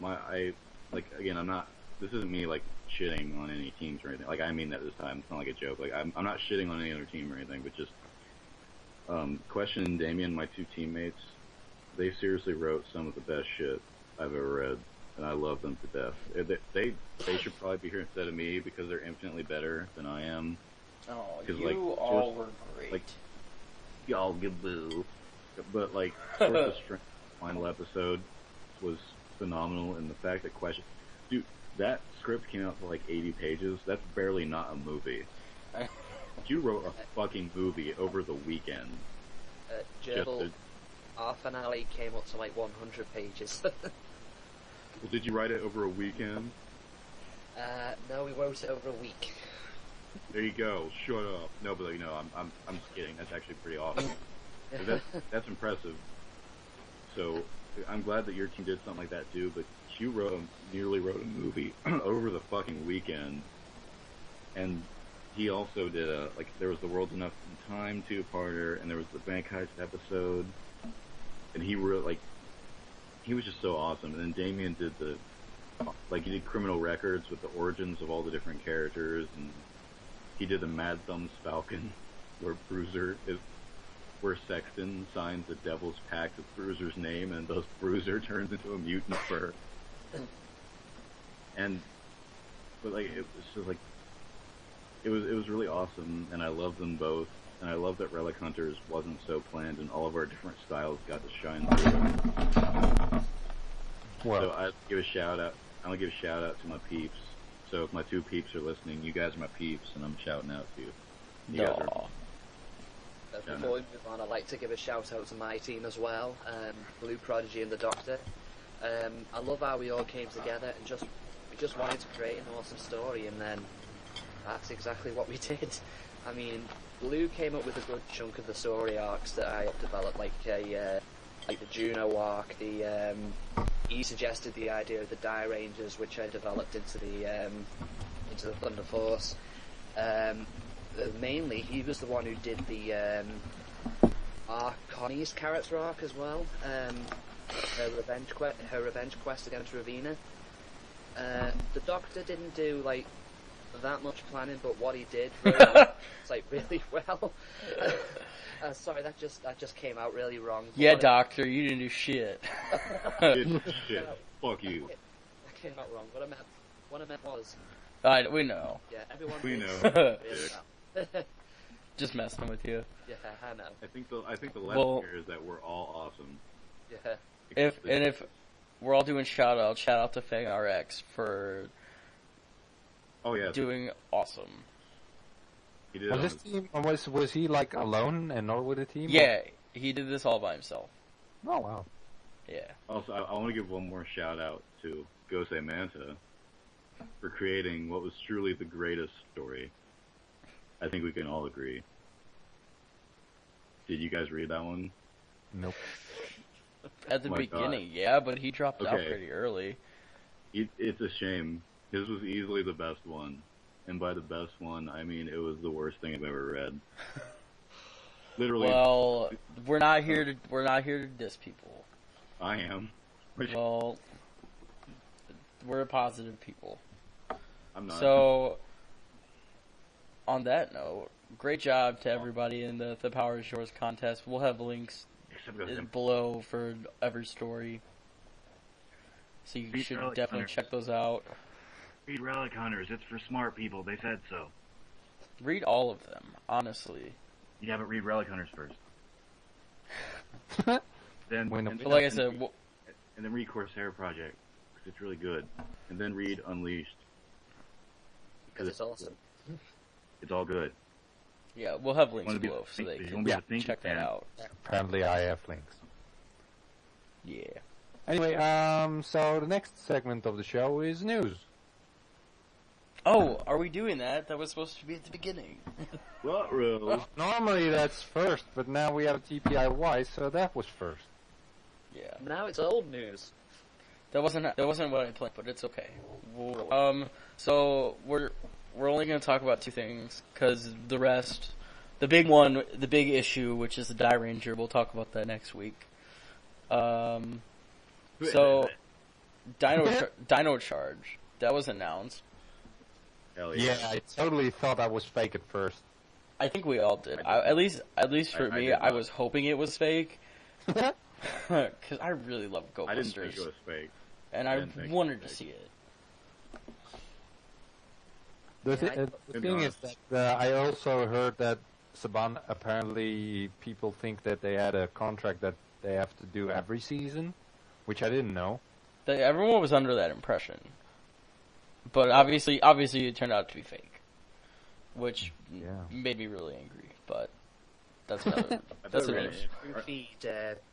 I'm not. This isn't me like shitting on any teams or anything. Like I mean that this time. It's not like a joke. Like I'm not shitting on any other team or anything, but just Question and Damien, my two teammates. They seriously wrote some of the best shit I've ever read, and I love them to death. They should probably be here instead of me because they're infinitely better than I am. Oh, you all were great. Like, y'all give boo. But like, Source of Strength final episode was phenomenal, and the fact that dude, that script came out for like 80 pages. That's barely not a movie. You wrote a fucking movie over the weekend. Gerbil, our finale came up to like 100 pages. Well, did you write it over a weekend? No, we wrote it over a week. There you go. Shut up. No, but I'm just kidding. That's actually pretty awesome. That's impressive. So I'm glad that your team did something like that too. But you nearly wrote a movie over the fucking weekend, and he also did there was the World's Enough Time 2-parter, and there was the Bank Heist episode, and he wrote he was just so awesome. And then Damien did he did Criminal Records with the origins of all the different characters, and he did the Mad Thumbs Falcon, where Sexton signs the Devil's Pact with Bruiser's name, and thus Bruiser turns into a mutant fur. But it was just it was really awesome, and I love them both, and I love that Relic Hunters wasn't so planned, and all of our different styles got to shine through. Well, So I give a shout out. I'm gonna give a shout out to my peeps. So if my two peeps are listening, you guys are my peeps, and I'm shouting out to you. You guys are. Before we move on, I'd like to give a shout out to my team as well, Blue Prodigy and the Doctor. I love how we all came together and we just wanted to create an awesome story, and then that's exactly what we did. I mean, Blue came up with a good chunk of the story arcs that I helped develop, like the Juno arc. He suggested the idea of the Die Rangers, which I developed into the Thunder Force. Mainly, he was the one who did the Connie's character arc as well. Her revenge quest against Ravina. The Doctor didn't do like that much planning, but what he did, it's like really well. Sorry, that just came out really wrong. Yeah, Doctor, you didn't do shit. Shit. Fuck you. That came out wrong. What I meant was. We know. Yeah, everyone. We knows. know. Just messing with you. Yeah, I know. I think the lesson here is that we're all awesome. Yeah. If we're all doing shout out to FangRx for doing awesome. He did. Was his team? Was he like alone and not with a team? Yeah, he did this all by himself. Oh wow. Yeah. Also, I want to give one more shout out to Gose Manta for creating what was truly the greatest story. I think we can all agree. Did you guys read that one? Nope. At the beginning, yeah, but he dropped out pretty early. It's a shame. His was easily the best one. And by the best one, I mean it was the worst thing I've ever read. Literally. Well, we're not here to diss people. I am. Well, we're positive people. I'm not. So, on that note, great job to everybody in the Power is Yours contest. We'll have links below for every story. So you should definitely check those out. Read Relic Hunters. It's for smart people. They said so. Read all of them, honestly. Yeah, but read Relic Hunters first. Then, like I said, and then read Corsair Project because it's really good, and then read Unleashed because it's awesome. It's all good. Yeah, we'll have links below so they can check that out. Apparently, I have links. Yeah. Anyway, so the next segment of the show is news. Oh, are we doing that? That was supposed to be at the beginning. Well, normally that's first, but now we have TPIY, so that was first. Yeah. Now it's old news. That wasn't what I planned, but it's okay. So we're only going to talk about two things because the rest, the big issue, which is the Die Ranger, we'll talk about that next week. So Dino Charge, that was announced. Hell yeah. Yeah, I totally thought that was fake at first. I think we all did. At least for me, I was hoping it was fake. Because I really love Go I Busters. didn't think it was fake. And I wanted to see it. The thing is that I also heard that Saban, apparently people think that they had a contract that they have to do every season, which I didn't know. Everyone was under that impression. But obviously it turned out to be fake. Which made me really angry, but that's another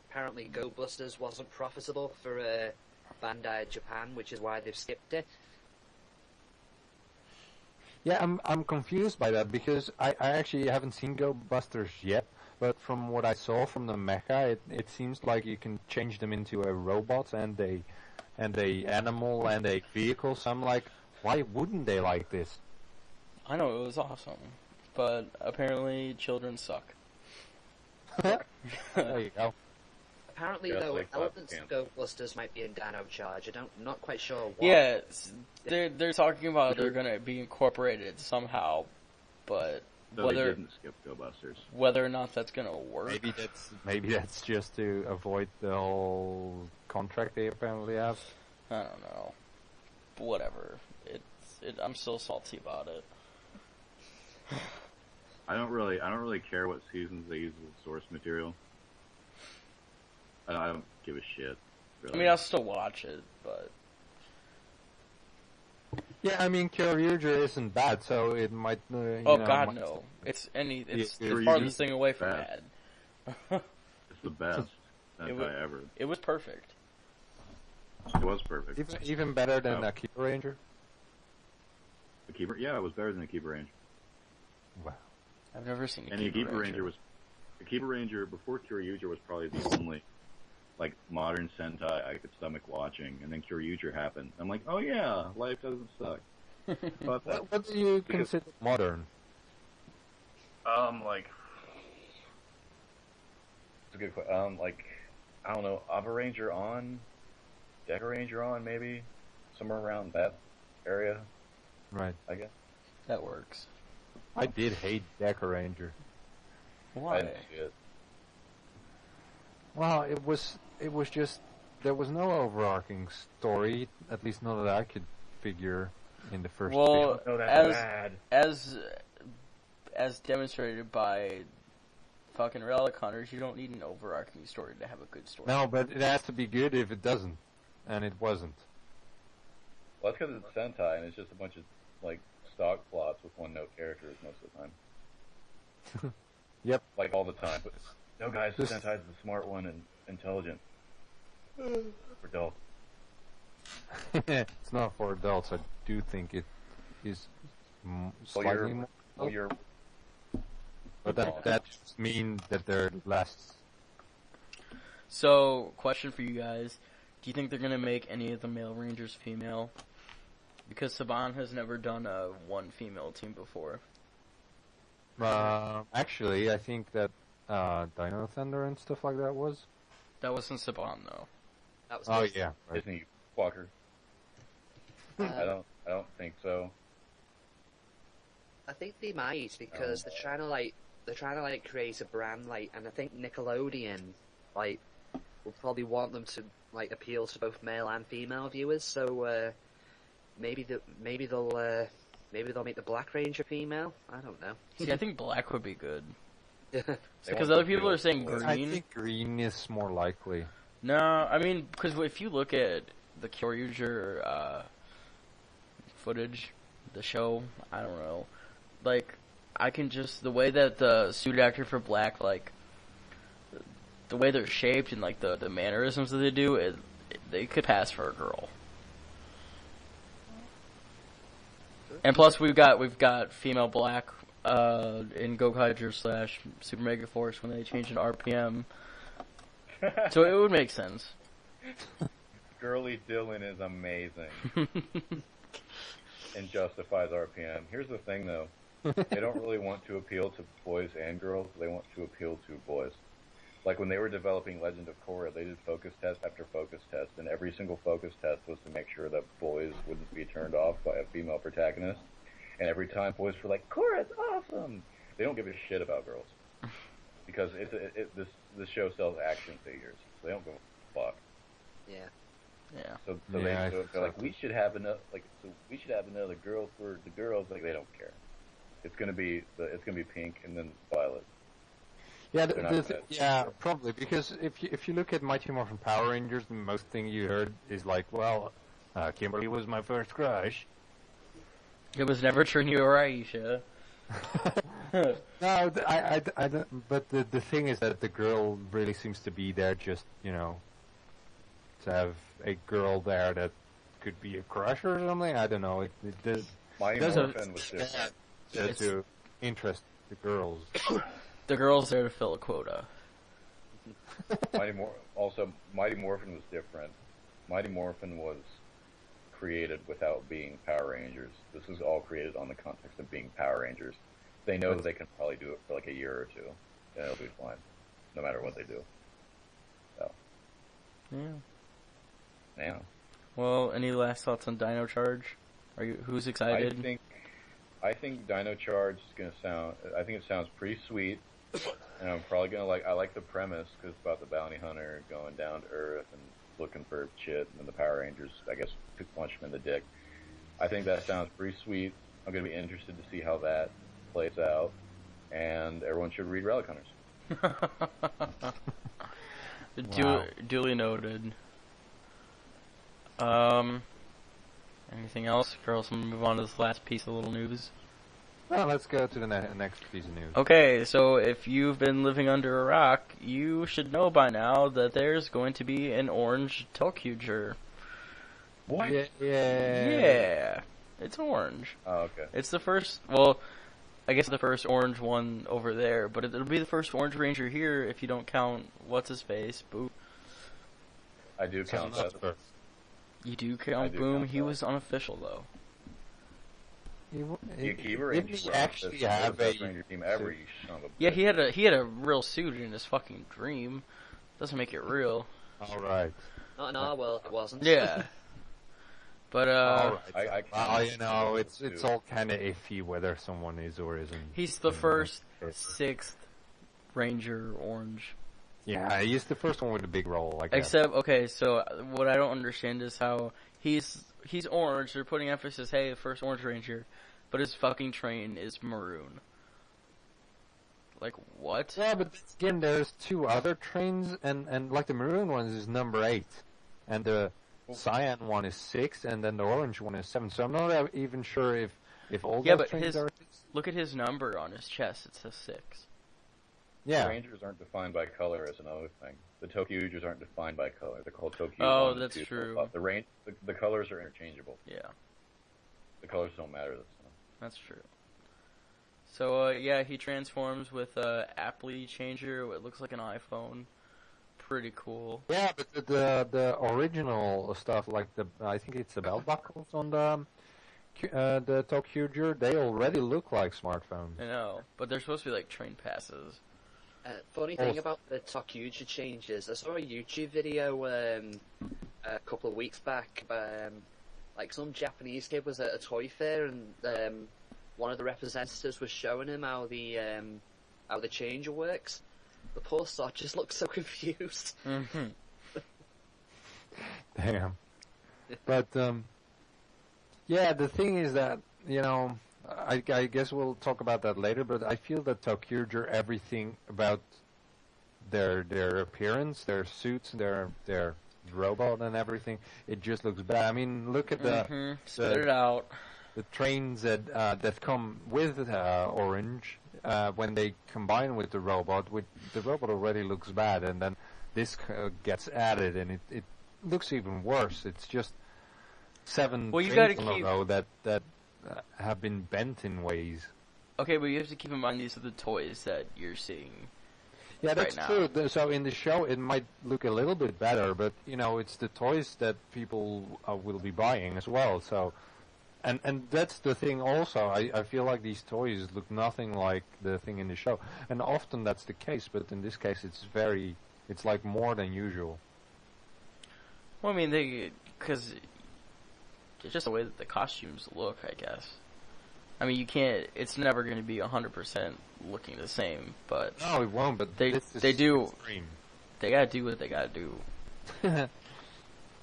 apparently Go Busters wasn't profitable for Bandai Japan, which is why they've skipped it. Yeah, I'm confused by that because I actually haven't seen Go Busters yet, but from what I saw from the mecha, it seems like you can change them into a robot and a animal and a vehicle. So I'm like, why wouldn't they like this? I know, it was awesome, but apparently children suck. There you go. Apparently, though, elements of Go Busters might be in Dino Charge. I'm not quite sure what. Yeah, they're talking about they're going to be incorporated somehow, but So they didn't skip Go Busters. Whether or not that's going to work. Maybe that's just to avoid the whole contract they apparently have. I don't know. Whatever. I'm still salty about it. I don't really care what seasons they use as source material. I don't give a shit. I mean, I'll still watch it, but Yeah, I mean, Kyoryuger isn't bad, so it might. oh god, no! It's the farthest thing away from bad. It's the best Sentai ever. It was perfect. It was perfect. Even better than Akiba Ranger. Akiba, yeah, it was better than Akiba Ranger. Wow. I've never seen Akiba Ranger. Akiba Ranger before Kyoryuger was probably the only like modern Sentai I could stomach watching, and then Kyoryuger happened. I'm like, oh yeah, life doesn't suck. What do you consider modern? Like it's a good question. Like I don't know, Ava Ranger on, Deca Ranger on, maybe somewhere around that area. Right. I guess that works. I did hate Deca Ranger. Why? I didn't see it. Well, it was just there was no overarching story, at least not that I could figure in the first. Well, oh, that's bad. As demonstrated by fucking Relic Hunters, you don't need an overarching story to have a good story. No, but it has to be good if it doesn't, and it wasn't. Well, that's because it's Sentai, and it's just a bunch of like stock plots with one-note characters most of the time. Yep. Like all the time. But no, guys, Sentai's the smart one and intelligent. For adults. It's not for adults. I do think it is slightly more. Well, you're. But that just means that they're less. So, question for you guys: do you think they're gonna make any of the male Rangers female? Because Saban has never done a one female team before. Actually, I think that Dino Thunder and stuff like that was. That wasn't Saban though. That was yeah, right. Disney Walker. I don't think so. I think they might because they're trying to create a brand and I think Nickelodeon will probably want them to appeal to both male and female viewers. So maybe they'll make the Black Ranger female. I don't know. See, I think black would be good. Because other people are saying green. I think green is more likely. No, I mean, because if you look at the Kyoryuger footage, the show, I don't know. I can just, the way that the suit actor for Black, the way they're shaped and, the mannerisms that they do, they could pass for a girl. And plus, we've got female Black in Gokaiger / Super Mega Force when they change an RPM. So it would make sense. Girly Dylan is amazing. And justifies RPM. Here's the thing, though. They don't really want to appeal to boys and girls. They want to appeal to boys. Like when they were developing Legend of Korra, they did focus test after focus test, and every single focus test was to make sure that boys wouldn't be turned off by a female protagonist. And every time boys were like, "Korra's awesome," they don't give a shit about girls because this show sells action figures. So they don't give a fuck. Yeah. Yeah. So they're like, we should have another girl for the girls. Like they don't care. It's gonna be pink and then violet. Yeah, probably because if you look at Mighty Morphin Power Rangers, the most thing you heard is Kimberly was my first crush. It was never Trini or Aisha. No, I don't. But the thing is that the girl really seems to be there just to have a girl there that could be a crush or something. I don't know. Mighty Morphin was different. To interest the girls. The girls there to fill a quota. Mighty Morphin was different. Mighty Morphin was created without being Power Rangers. This was all created on the context of being Power Rangers. They know they can probably do it for a year or two, and it'll be fine, no matter what they do. So. Yeah. Well, any last thoughts on Dino Charge? Who's excited? I think Dino Charge is gonna sound. I think it sounds pretty sweet, and I'm probably gonna I like the premise because it's about the bounty hunter going down to Earth and looking for shit, and then the Power Rangers, I guess, could punch him in the dick. I think that sounds pretty sweet. I'm gonna be interested to see how that plays out, and everyone should read Relic Hunters. Duly noted. Anything else? Girls, I'm gonna move on to this last piece of little news. Well, let's go to the next piece of news. Okay, so if you've been living under a rock, you should know by now that there's going to be an orange Telcuger. What? Yeah. It's orange. Oh, okay. It's the first, well, I guess the first orange one over there, but it'll be the first Orange Ranger here if you don't count what's-his-face, Boom. I do count that. You do count Boom? count He that. was unofficial, though. You arranged actually have a Ranger team ever, you son of a Yeah, bitch. he had a real suit in his fucking dream. Doesn't make it real. All right. Not in our world, it wasn't. Yeah. But, All right. I Well, you know, it's all kind of iffy whether someone is or isn't. he's the first 6th Ranger Orange. Yeah, he's the first one with a big role, I guess. Except, okay, so what I don't understand is how he's orange, they're putting emphasis, hey, the first Orange Ranger, but his fucking train is maroon. Like, what? Yeah, but again, there's 2 other trains, and like the maroon one is number 8, and the cyan one is 6, and then the orange one is 7. So I'm not even sure if all Yeah, those but trains are. look at his number on his chest, it says 6. Yeah. Rangers aren't defined by color is another thing. The Tokyugers aren't defined by color. They're called Tokyu. Oh, 1, that's 2, true. The colors are interchangeable. Yeah, The colors don't matter. that's true. So, yeah, he transforms with aptly changer, it looks like an iPhone. Pretty cool. Yeah, but the original stuff, like I think it's the belt buckles on the Tokyuger, they already look like smartphones. I know, but they're supposed to be like train passes. Funny thing about the Tokyuger changes, I saw a YouTube video a couple of weeks back. Like some Japanese kid was at a toy fair, and one of the representatives was showing him how the changer works. The poor sod just looked so confused. Mm-hmm. Damn. But yeah, the thing is that I guess we'll talk about that later. But I feel that Tokyuger, everything about their appearance, their suits, their robot, and everything, it just looks bad. I mean, look at Spit it out. the trains that come with Orange. When they combine with the robot already looks bad, and then this gets added, and it looks even worse. It's just 7 Well, you trains gotta in a keep- row that have been bent in ways. Okay, but you have to keep in mind these are the toys that you're seeing. Yeah, that's now. true. So in the show, it might look a little bit better, but it's the toys that people will be buying as well. So. And that's the thing also, I feel like these toys look nothing like the thing in the show. And often that's the case, but in this case it's like more than usual. Well, I mean, because it's just the way that the costumes look, I guess. I mean, it's never going to be 100% looking the same, but No, it won't, but They- this is they do- extreme. they gotta do what they gotta do.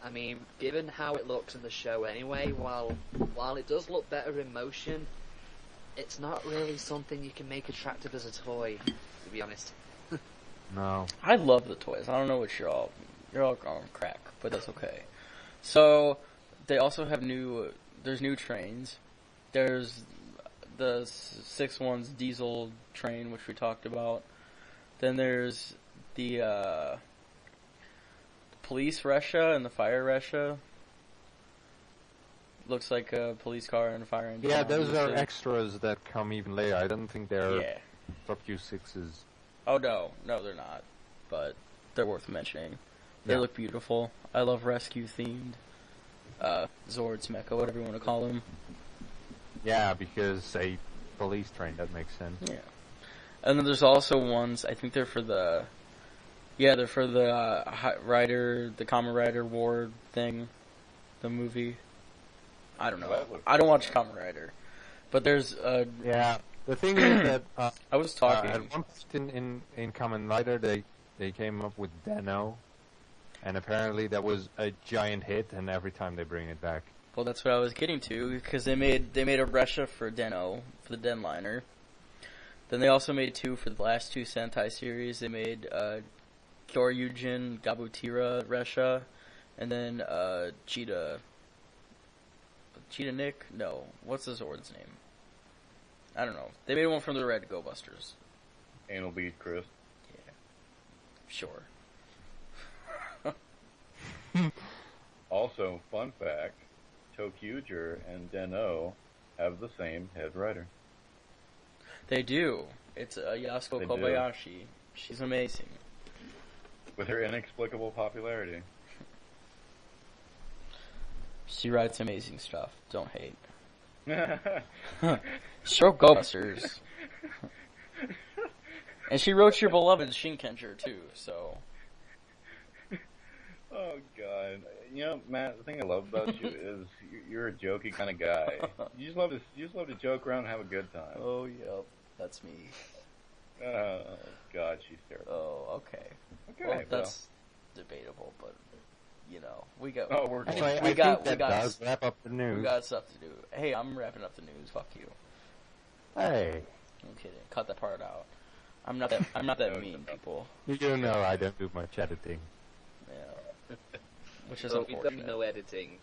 I mean, given how it looks in the show anyway, while it does look better in motion, it's not really something you can make attractive as a toy, to be honest. No. I love the toys. I don't know what you're all on crack, but that's okay. So, they also have there's new trains. There's the 6-1's diesel train, which we talked about. Then there's the police Russia and the fire Russia. Looks like a police car and a fire engine. Yeah, those are obviously. extras that come even later. I don't think they're Yeah. Q6s. Oh no, they're not. But they're worth mentioning. They Yeah. look beautiful. I love rescue themed. Zords, Mecha, whatever you want to call them. Yeah, because a police train, that makes sense. Yeah. And then there's also ones, I think they're for the Rider, the Kamen Rider War thing, the movie. I don't know. I don't watch Kamen Rider. But there's, Yeah. The thing is that I was talking. at one point in Kamen Rider, they came up with Deno, and apparently that was a giant hit, and every time they bring it back. Well, that's what I was getting to, because they made a Resha for Deno, for the Denliner. Then they also made 2 for the last 2 Sentai series. They made Kyoryujin Gabutira Resha, And then Cheetah Nick? No. What's the Zord's name? I don't know. They made one from the Red Go Busters. Anal bead Chris. Yeah. Sure. Also, fun fact, Tokyuger and Den-O have the same head writer. They do. It's Yasuko They Kobayashi. do. She's amazing. With her inexplicable popularity. She writes amazing stuff. Don't hate. She wrote Go Busters. And she wrote your beloved Shinkenger too, so... Oh God! You know, Matt. The thing I love about you is you're a jokey kind of guy. You just love to joke around and have a good time. Oh, yep. That's me. Oh God, she's terrible. Oh, okay. Okay, Well, that's debatable, but, you know, we got... Oh, we're going. Anyway, We I got- think we that got- does wrap up the We news. got stuff to do. Hey, I'm wrapping up the news. Fuck you. Hey, I'm kidding. Cut that part out. I'm not that No, mean, people. you know I don't do much editing. Yeah. Which is So we've done unfortunate. no editing.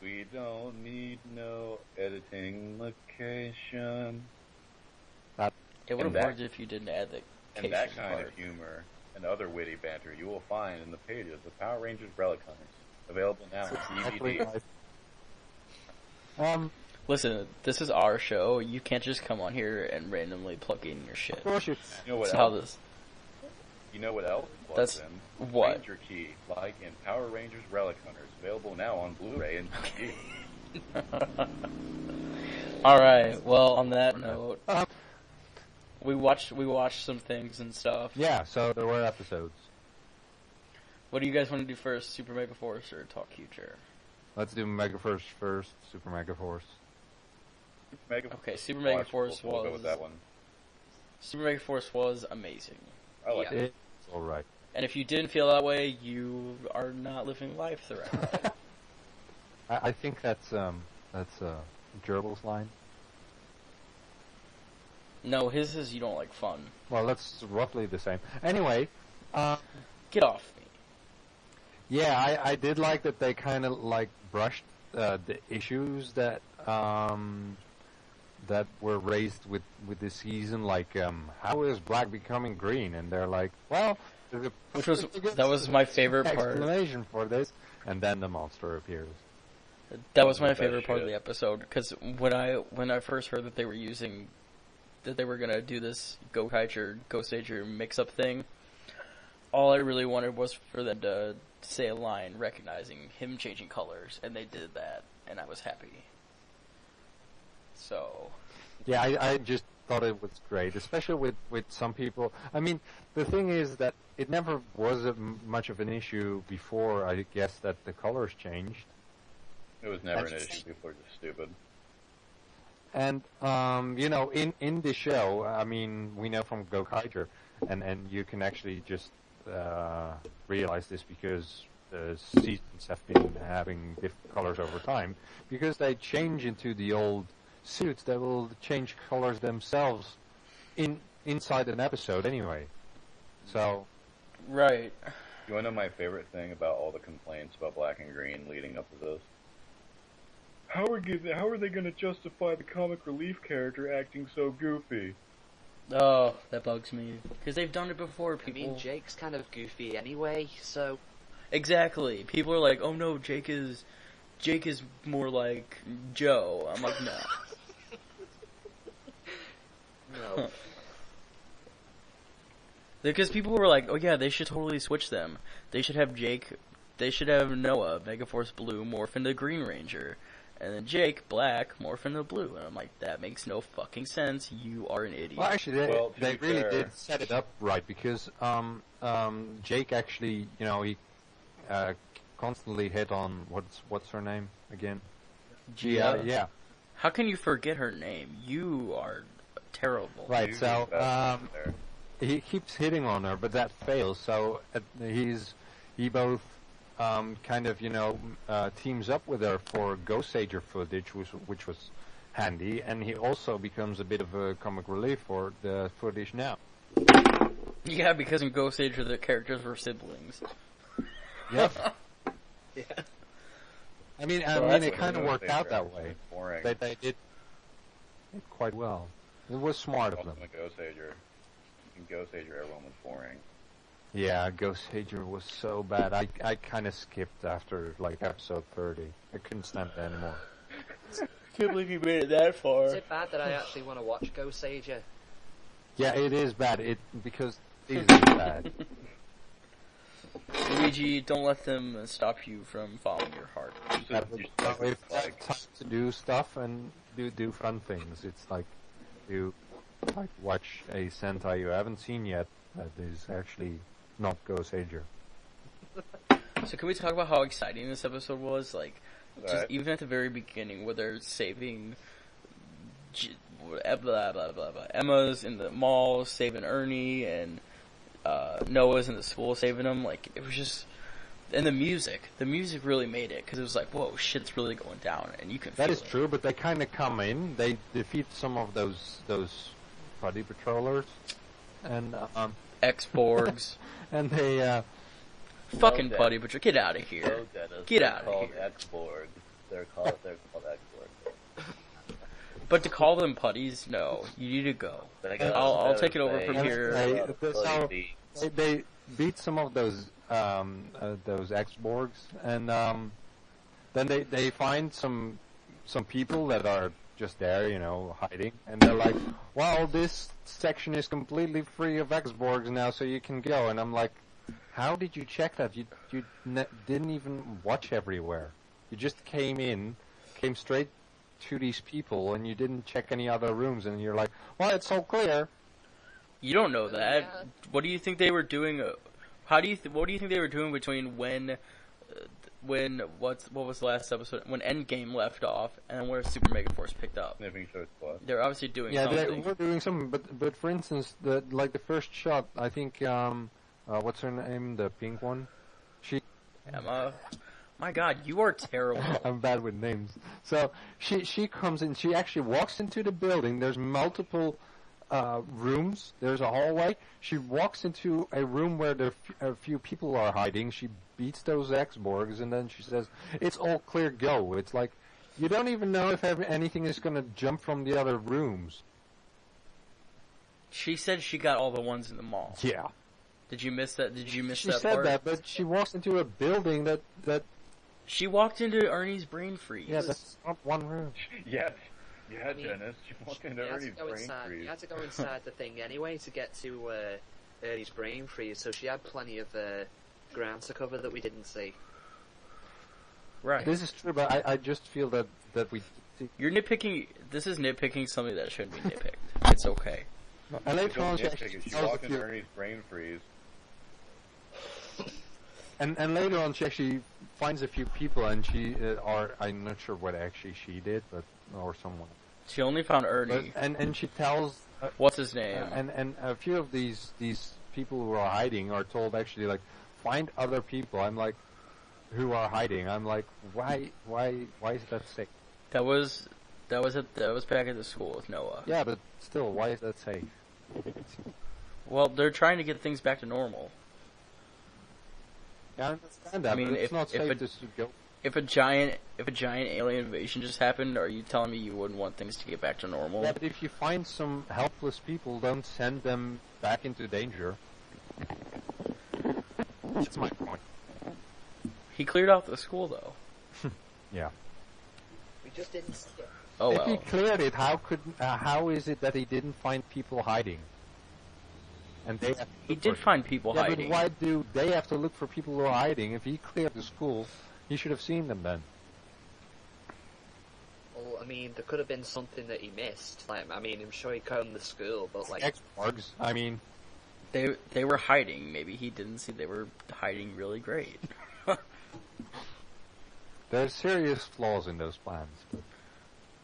We don't need no editing location. It would have And that- worked if you didn't add the And that cation kind part. of humor and other witty banter you will find in the pages of Power Rangers Relic Hunters, available now on DVD. Listen, this is our show. You can't just come on here and randomly plug in your shit. Of course you. You know what That's how else? this... You know what else? That's- in? what? Ranger Key, like in Power Rangers Relic Hunters, available now on Blu-ray and DVD. Alright, well, on that note, we watched some things and stuff. Yeah, so there were episodes. What do you guys want to do first, Super Mega Force or Talk Future? Let's do Mega Force first. Super Mega Force. Okay, Super Mega Watchable, Force so we'll go was... with that one. Super Mega Force was amazing. I like Yeah. it. It's alright. And if you didn't feel that way, you are not living life the right way. I think that's Gerbil's line. No, his is you don't like fun. Well, that's roughly the same. Anyway, Get off me. yeah, I did like that they kind of like brushed the issues that that were raised with this season, like how is black becoming green? And they're like, well, there's a That was my favorite part. explanation for this, and then the monster appears. That was my That favorite part of shit. the episode because when I first heard that they were gonna do this Ghost Ager mix up thing, all I really wanted was for them to say a line recognizing him changing colors, and they did that, and I was happy. So Yeah, I just thought it was great, especially with some people. I mean, the thing is that it never was much of an issue before, I guess, that the colors changed. It was never an That's- issue. People are just stupid. And, you know, in the show, I mean, we know from Gokaiger, and you can actually just realize this because the seasons have been having different colors over time, because they change into the old suits, they will change colors themselves inside an episode anyway. So, right. You want to know my favorite thing about all the complaints about black and green leading up to this? How are they going to justify the comic relief character acting so goofy? Oh, that bugs me because they've done it before. I People mean, Jake's kind of goofy anyway, so... exactly. People are like, "Oh no, Jake is more like Joe." I'm like, no. No. Because people were like, "Oh yeah, they should totally switch them. They should have Noah, Megaforce Blue, morph into Green Ranger, and then Jake, Black, morph into Blue." And I'm like, that makes no fucking sense. You are an idiot. well, actually, Well, to they be really fair- did set it up right, because Jake actually, you know, he constantly hit on what's her name again? Gia? Yeah. How can you forget her name? You are terrible. Right. You So do that there. he keeps hitting on her, but that fails. So he both kind of, you know, teams up with her for Ghost Sager footage, which was handy, and he also becomes a bit of a comic relief for the footage now. Yeah, because in Ghost Age the characters were siblings. Yep. Yeah. I mean, that's it kind of worked out that It's way. boring. They did it quite well. It was smart of Also, them. in Ghost Ager, everyone was boring. Yeah, Ghost Ager was so bad. I kind of skipped after like episode 30. I couldn't stand it anymore. I can't believe you made it that far. Is it bad that I actually want to watch Ghost Sager? Yeah, it is bad. Because it is bad. Luigi, don't let them stop you from following your heart. If you have time to do stuff and do fun things, it's like you like watch a Sentai you haven't seen yet that is actually not Ghost Ager. So can we talk about how exciting this episode was? Like, just Right. even at the very beginning, where they're saving blah blah blah blah. Emma's in the mall saving Ernie, and Noah's in the school saving him. Like, it was just, and the music really made it, because it was like, whoa, shit's really going down, and you can feel That is it. true, but they kind of come in. They defeat some of those buddy patrollers, and X-Borgs. and they Fucking Dead. buddy, but get out of here. No, Dennis. Get They're outta called here. X-Borg. They're called X-Borg. But to call them putties, no. You need to go. I'll take it over from here. they beat some of those X-Borgs, and then they find some people that are just there, hiding, and they're like, "Well, this section is completely free of X-Borgs now, so you can go." And I'm like, "How did you check that? You didn't even watch everywhere. You just came straight to these people, and you didn't check any other rooms, and you're like, well, it's all clear." You don't know that. Yeah. What do you think they were doing? What do you think they were doing between when what was the last episode? When Endgame left off, and where Super Mega Force picked up? Sniffing Short Squad. They're obviously doing Yeah, they something. were doing something, but for instance, the first shot, I think, what's her name, the pink one? Emma, my God, you are terrible. I'm bad with names. So she comes in. She actually walks into the building. There's multiple rooms. There's a hallway. She walks into a room where a few people are hiding. She beats those X-Borgs, and then she says, "It's all clear, go." It's like, you don't even know if anything is going to jump from the other rooms. She said she got all the ones in the mall. Yeah. Did you miss that? Did you miss She that said part? that, but she walks into a building that She walked into Ernie's brain freeze. yeah, that's not one room. Yeah, I mean, Dennis. You walked into You had, to Ernie's go brain inside, freeze. you had to go inside the thing anyway to get to Ernie's brain freeze, so she had plenty of ground to cover that we didn't see. Right. This is true, but I just feel that we. You're nitpicking. This is nitpicking something that shouldn't be nitpicked. It's okay. And later on, she actually She tells a walked into few, Ernie's brain freeze. and later on, she actually finds a few people, and I'm not sure what actually she did, or someone. She only found But, Ernie. and she tells, What's his name? and a few of these people who are hiding are told actually like, find other people. I'm like, who are hiding? I'm like, why is that safe? That was back at the school with Noah. Yeah, but still, why is that safe? Well, they're trying to get things back to normal. Yeah, I understand that. I mean, but it's if- not if safe it- to go. If a giant alien invasion just happened, are you telling me you wouldn't want things to get back to normal? Yeah, but if you find some helpless people, don't send them back into danger. That's my point. He cleared out the school though. Yeah. We just didn't see it. Oh If he well. cleared it, how is it that he didn't find people hiding? And they have to He look did for find people Yeah, hiding. but why do they have to look for people who are hiding? If he cleared the school, he should have seen them then. Well, I mean, there could have been something that he missed. Like, I mean, I'm sure he combed the school, but like, X-Borgs, I mean, They were hiding. Maybe he didn't see they were hiding really great. there's serious flaws in those plans. But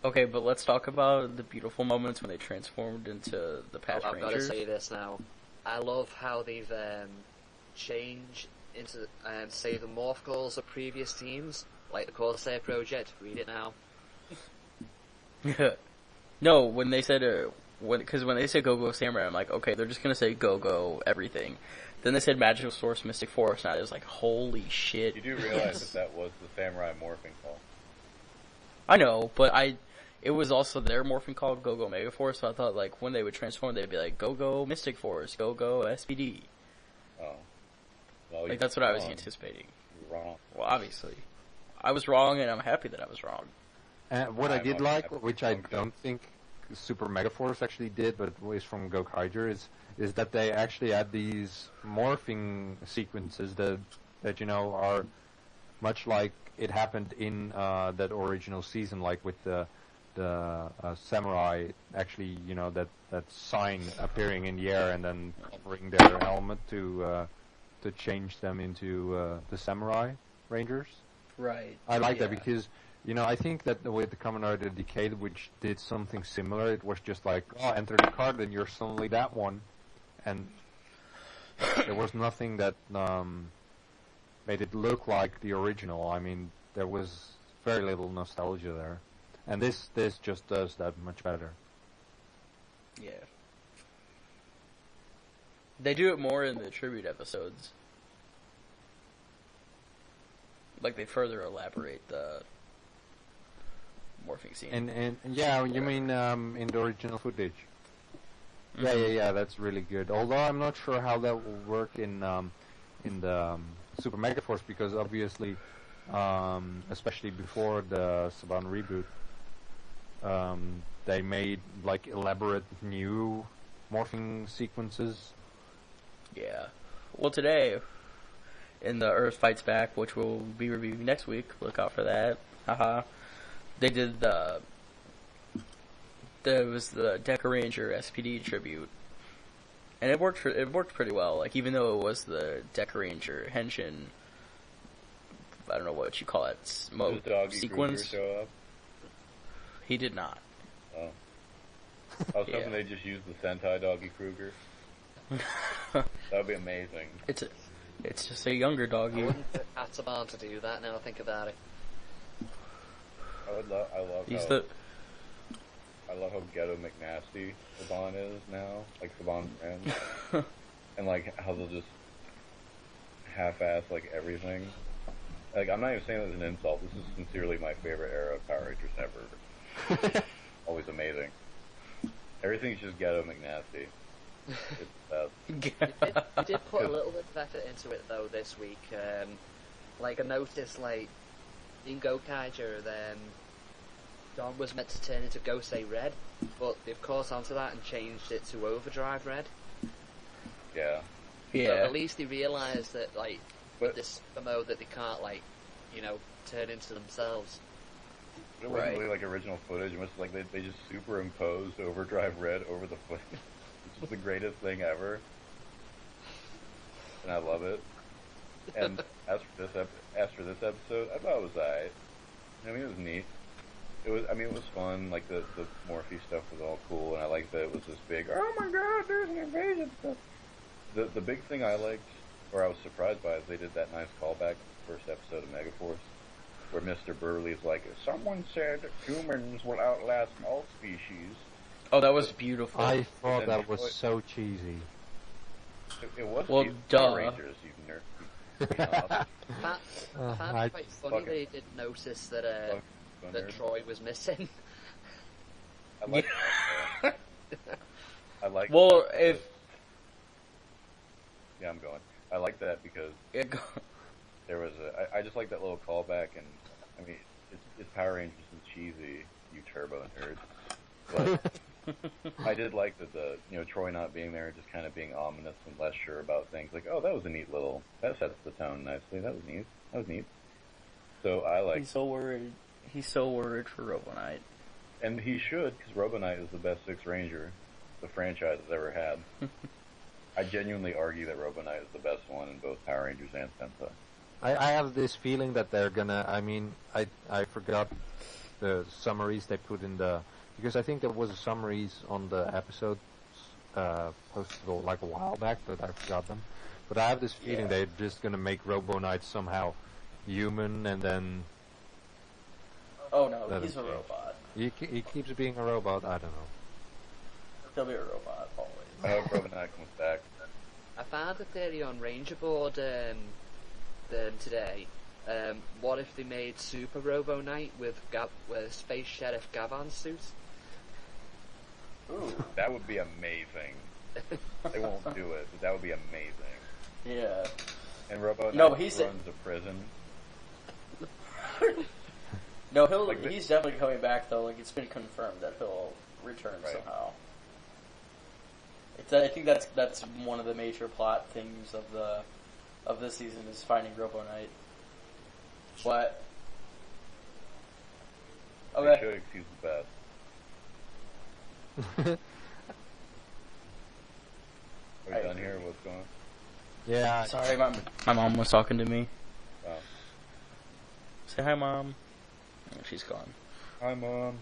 Okay, but let's talk about the beautiful moments when they transformed into the Patch I've got to Rangers. say this now. I love how they've changed into, say, the morph goals of previous teams, like the Corsair project. Read it now. No, when they said because when they say Go-Go Samurai, I'm like, okay, they're just gonna say Go-Go everything. Then they said Magical Source Mystic Force, and I was like, holy shit. You do realize that was the Samurai morphing call. I know, but it was also their morphing call, Go-Go Mega Force, so I thought, like, when they would transform, they'd be like, Go-Go Mystic Force, Go-Go SPD. Oh. Well, Like, that's what I was anticipating. You're wrong. Well, obviously. I was wrong, and I'm happy that I was wrong. What I did like, which I don't think Super Megaforce actually did, but is from Gokaiger, is that they actually add these morphing sequences that you know are much like it happened in that original season, like with the samurai actually, you know, that sign appearing in the air and then covering their helmet to change them into the samurai rangers. Right. I like that because, you know, I think that with the Kamen Rider Decade, which did something similar, it was just like, oh, enter the card and you're suddenly that one. And there was nothing that made it look like the original. I mean, there was very little nostalgia there. And this just does that much better. Yeah. They do it more in the tribute episodes. Like, they further elaborate the morphing scene. And yeah, you mean in the original footage? Mm-hmm. Yeah, that's really good. Although I'm not sure how that will work in the Super Mega Force, because obviously, especially before the Saban reboot, they made like elaborate new morphing sequences. Yeah. Well, today, in the Earth Fights Back, which we'll be reviewing next week, look out for that. Haha. They did there was the Deca Ranger SPD tribute, and it worked pretty well. Like, even though it was the Deca Ranger Henshin, I don't know what you call it, sequence. Show up? He did not. Oh. I was hoping they just used the Sentai Doggy Kruger. That would be amazing. It's just a younger doggy. I wouldn't put Ataban to do that now I think about it. I love how ghetto McNasty Saban is now, like Saban Friends, and like how they'll just half-ass like everything. Like, I'm not even saying that as an insult. This is sincerely my favorite era of Power Rangers ever. Always amazing. Everything's just ghetto McNasty. It's You did put a little bit of effort into it though this week. Like, I noticed, like, in Gokaiger, Don was meant to turn into Gosei Red, but they've caught onto that and changed it to Overdrive Red. Yeah. Yeah. So at least they realised that, like, with this mode that they can't, like, you know, turn into themselves. It wasn't really like original footage. It was like they just superimposed Overdrive Red over the footage. It's just the greatest thing ever, and I love it. And as for this episode, I thought it was alright. I mean, it was neat. It was fun. Like the Morphe stuff was all cool, and I liked that it was this big. Oh my God, there's an invasion stuff. The big thing I liked, or I was surprised by, is they did that nice callback to the first episode of Megaforce, where Mr. Burley's like, someone said humans will outlast all species. Oh, that was beautiful. I thought that was so cheesy. It was well, cheesy. duh. Power Rangers, you nerd. That's quite funny they didn't notice that that Troy was missing. I like that. I like well, that. if... Yeah, I'm going. I like that because there was I just like that little callback, and I mean, it's Power Rangers and cheesy, you turbo nerds. But I did like that Troy not being there and just kind of being ominous and less sure about things. Like, oh, that was a neat little, that sets the tone nicely. That was neat. So I like. He's so worried. He's so worried for Robonite. And he should, because Robonite is the best Sixth Ranger the franchise has ever had. I genuinely argue that Robonite is the best one in both Power Rangers and Sentai. I have this feeling that they're gonna. I mean, I forgot the summaries they put in the, because I think there was summaries on the episodes posted like a while back, but I forgot them. But I have this feeling they're just gonna make Robonite somehow human, and then. Oh no, he's a robot. He keeps being a robot. I don't know. He'll be a robot always. I hope Robo Knight comes back. I found a theory on Ranger Board today. What if they made Super Robo Knight with Space Sheriff Gavan's suit? Ooh, that would be amazing. They won't do it, but that would be amazing. Yeah. And Robo Knight No, runs a prison. No, he's definitely coming back though. Like it's been confirmed that he'll return somehow. I think that's one of the major plot things of this season is finding Robo Knight. What? Okay. They should excuse the best. Are we done here? What's going on? Yeah. Sorry, my mom was talking to me. Oh. Say hi, Mom. Oh, she's gone. Hi, Mom.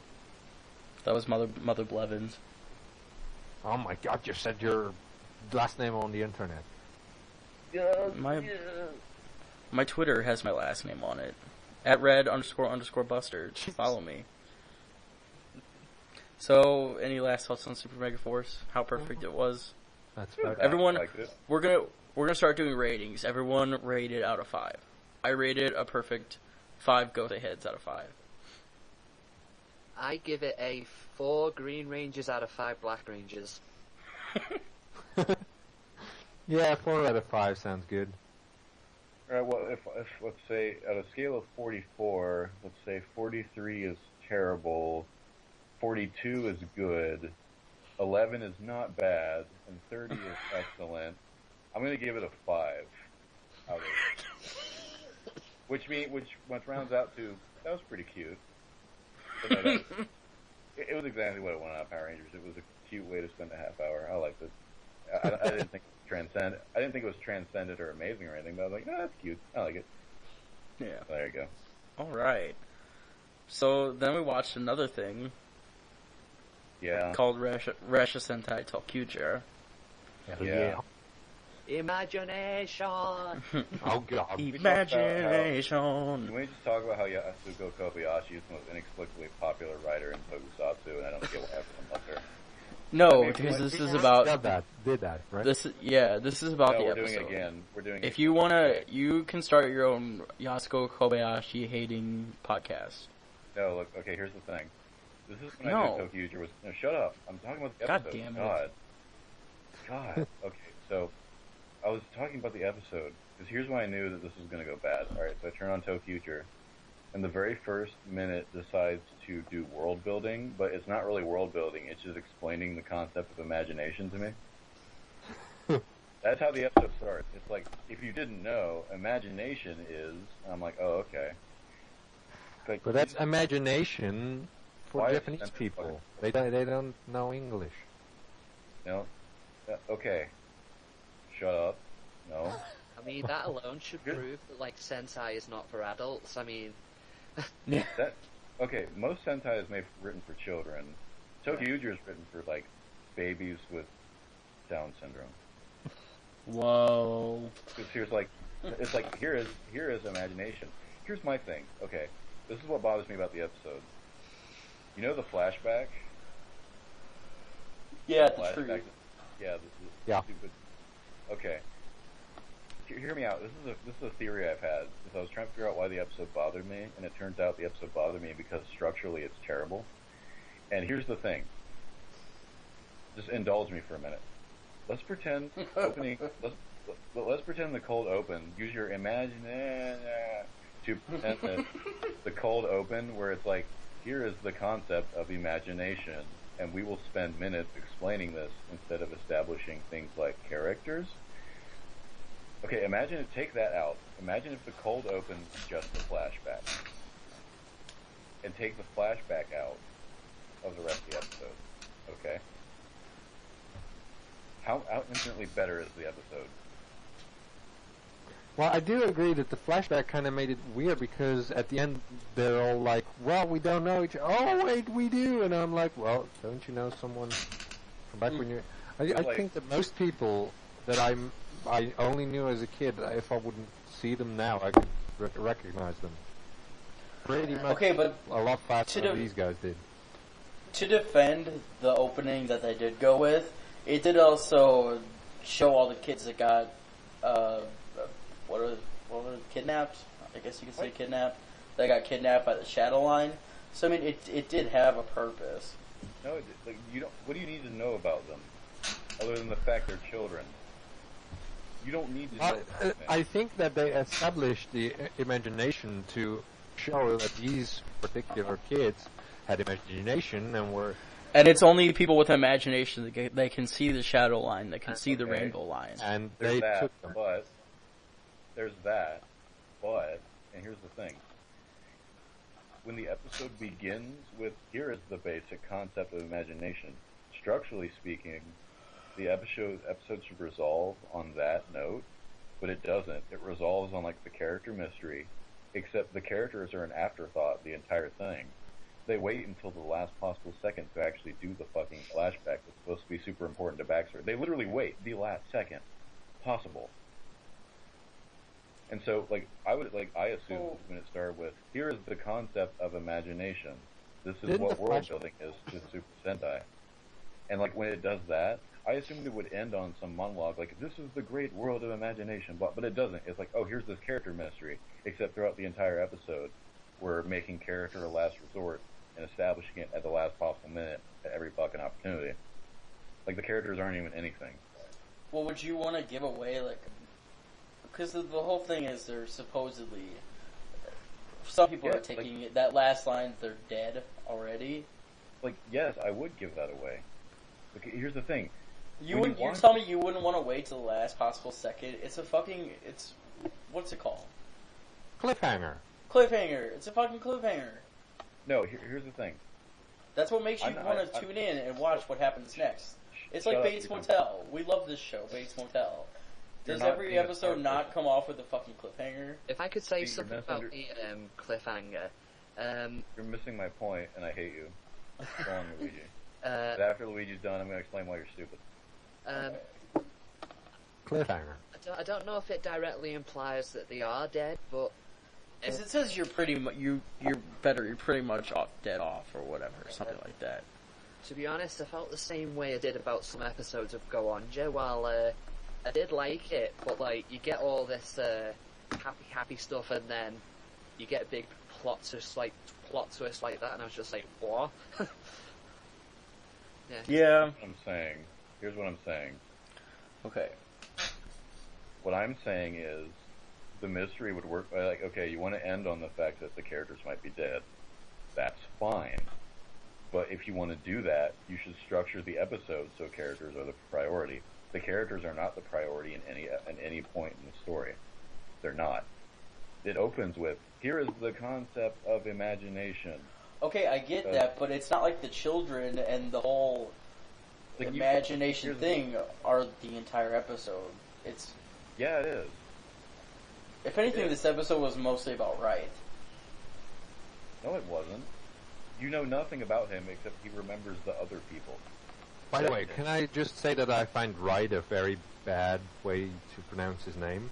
That was Mother Blevins. Oh my God! You said your last name on the internet. My Twitter has my last name on it. @red__buster. Follow me. So, any last thoughts on Super Mega Force? How perfect it was? That's about Everyone, I liked it. we're gonna start doing ratings. Everyone rate it out of 5. I rated a perfect 5 go-to heads out of 5. I give it a 4 Green Rangers out of 5 Black Rangers. Yeah, 4 out of 5 sounds good. Alright, well, if let's say, at a scale of 44, let's say 43 is terrible, 42 is good, 11 is not bad, and 30 is excellent, I'm going to give it a 5 out of which rounds out to, that was pretty cute. But no, it was exactly what I wanted out of Power Rangers. It was a cute way to spend a half hour. I liked it. I didn't think it was transcendent or amazing or anything, but I was like, no, that's cute. I like it. Yeah. There you go. Alright. So, then we watched another thing Yeah. called Resha Sentai Tokyuger. Yeah. Imagination! Oh God. Imagination! Can we just talk about how Yasuko Kobayashi is the most inexplicably popular writer in Tokusatsu, and I don't get why everyone loves her. No, I mean, because this is Did about that, right? this is about No, the we're episode. doing it again. We're doing If it. you wanna, you can start your own Yasuko Kobayashi hating podcast. No, look, okay, here's the thing. This is when I No. knew Tokyuger was... No, shut up. I'm talking about the God episode. damn it. God. Okay, so I was talking about the episode, because here's why I knew that this was going to go bad. Alright, so I turn on Tokyuger, and the very first minute decides to do world building, but it's not really world building, it's just explaining the concept of imagination to me. That's how the episode starts. It's like, if you didn't know, imagination is... And I'm like, oh, okay. Like, But that's imagination for Why is Japanese that people. They don't know English. No? Okay. Shut up. No. I mean, that alone should prove that, like, Sentai is not for adults. I mean, That okay, most Sentai is written for children. Tokyuger is written for, like, babies with Down syndrome. Whoa. Because here is imagination. Here's my thing. Okay, this is what bothers me about the episode. You know the flashback? Yeah, Flashback. the tree. Yeah. Yeah. Stupid. Okay. Hear me out. This is a theory I've had. Because I was trying to figure out why the episode bothered me, and it turns out the episode bothered me because structurally it's terrible. And here's the thing. Just indulge me for a minute. Let's pretend opening. Let's pretend the cold open. Use your imagination to pretend the cold open, where it's like, here is the concept of imagination, and we will spend minutes explaining this instead of establishing things like characters. Okay, take that out. Imagine if the cold open is just a flashback. And take the flashback out of the rest of the episode. Okay? How infinitely better is the episode? Well, I do agree that the flashback kind of made it weird because at the end they're all like, well, we don't know each other. Oh, wait, we do. And I'm like, well, don't you know someone from back when you... I think that most people that I only knew as a kid, if I wouldn't see them now, I could recognize them. Pretty much Okay, but a lot faster to than these guys did. to defend the opening that they did go with, it did also show all the kids that got what were kidnapped? I guess you could say kidnapped. They got kidnapped by the Shadow Line. So I mean, it did have a purpose. No, like you don't. What do you need to know about them, other than the fact they're children? You don't need to know. I think that they established the imagination to show that these particular kids had imagination and were. And it's only people with imagination that can see the Shadow Line, that can see the Rainbow Line. And There's they that, took them. but there's that, but and here's the thing. When the episode begins with, here is the basic concept of imagination, structurally speaking, the episode should resolve on that note, but it doesn't. It resolves on like the character mystery, except the characters are an afterthought the entire thing. They wait until the last possible second to actually do the fucking flashback that's supposed to be super important to backstory. They literally wait the last second possible. And so, like, I assumed when it started with, here is the concept of imagination. This is what world building is to Super Sentai. And, like, when it does that, I assumed it would end on some monologue, like, this is the great world of imagination, but it doesn't. It's like, oh, here's this character mystery. Except throughout the entire episode, we're making character a last resort and establishing it at the last possible minute at every fucking opportunity. Like, the characters aren't even anything. Well, would you want to give away, like... Because the whole thing is they're supposedly... Some people are taking it, that last line, they're dead already. Like, yes, I would give that away. Like, here's the thing. You tell me you wouldn't want to wait till the last possible second. It's a fucking... What's it called? Cliffhanger. Cliffhanger. It's a fucking cliffhanger. No, here's the thing. That's what makes you want to tune in and watch what happens next. It's like Bates Motel. We love this show, Bates Motel. Does every episode not come off with a fucking cliffhanger? If I could say something about the cliffhanger... You're missing my point, and I hate you. Go on, Luigi. After Luigi's done, I'm going to explain why you're stupid. Cliffhanger. I don't know if it directly implies that they are dead, but... As it says you're pretty much dead off, or whatever, something like that. To be honest, I felt the same way I did about some episodes of Go Onja. While I did like it, but like you get all this happy stuff, and then you get a big plot twist like that, and I was just like, what? Yeah. Here's what I'm saying. Okay. What I'm saying is, the mystery would work. Like, okay, you want to end on the fact that the characters might be dead. That's fine. But if you want to do that, you should structure the episode so characters are the priority. The characters are not the priority in any point in the story. They're not. It opens with, here is the concept of imagination. Okay, I get that, but it's not like the children and the whole imagination thing are the entire episode. Yeah, it is. If anything, this episode was mostly about Wright. No, it wasn't. You know nothing about him except he remembers the other people. By the way, can I just say that I find Wright a very bad way to pronounce his name?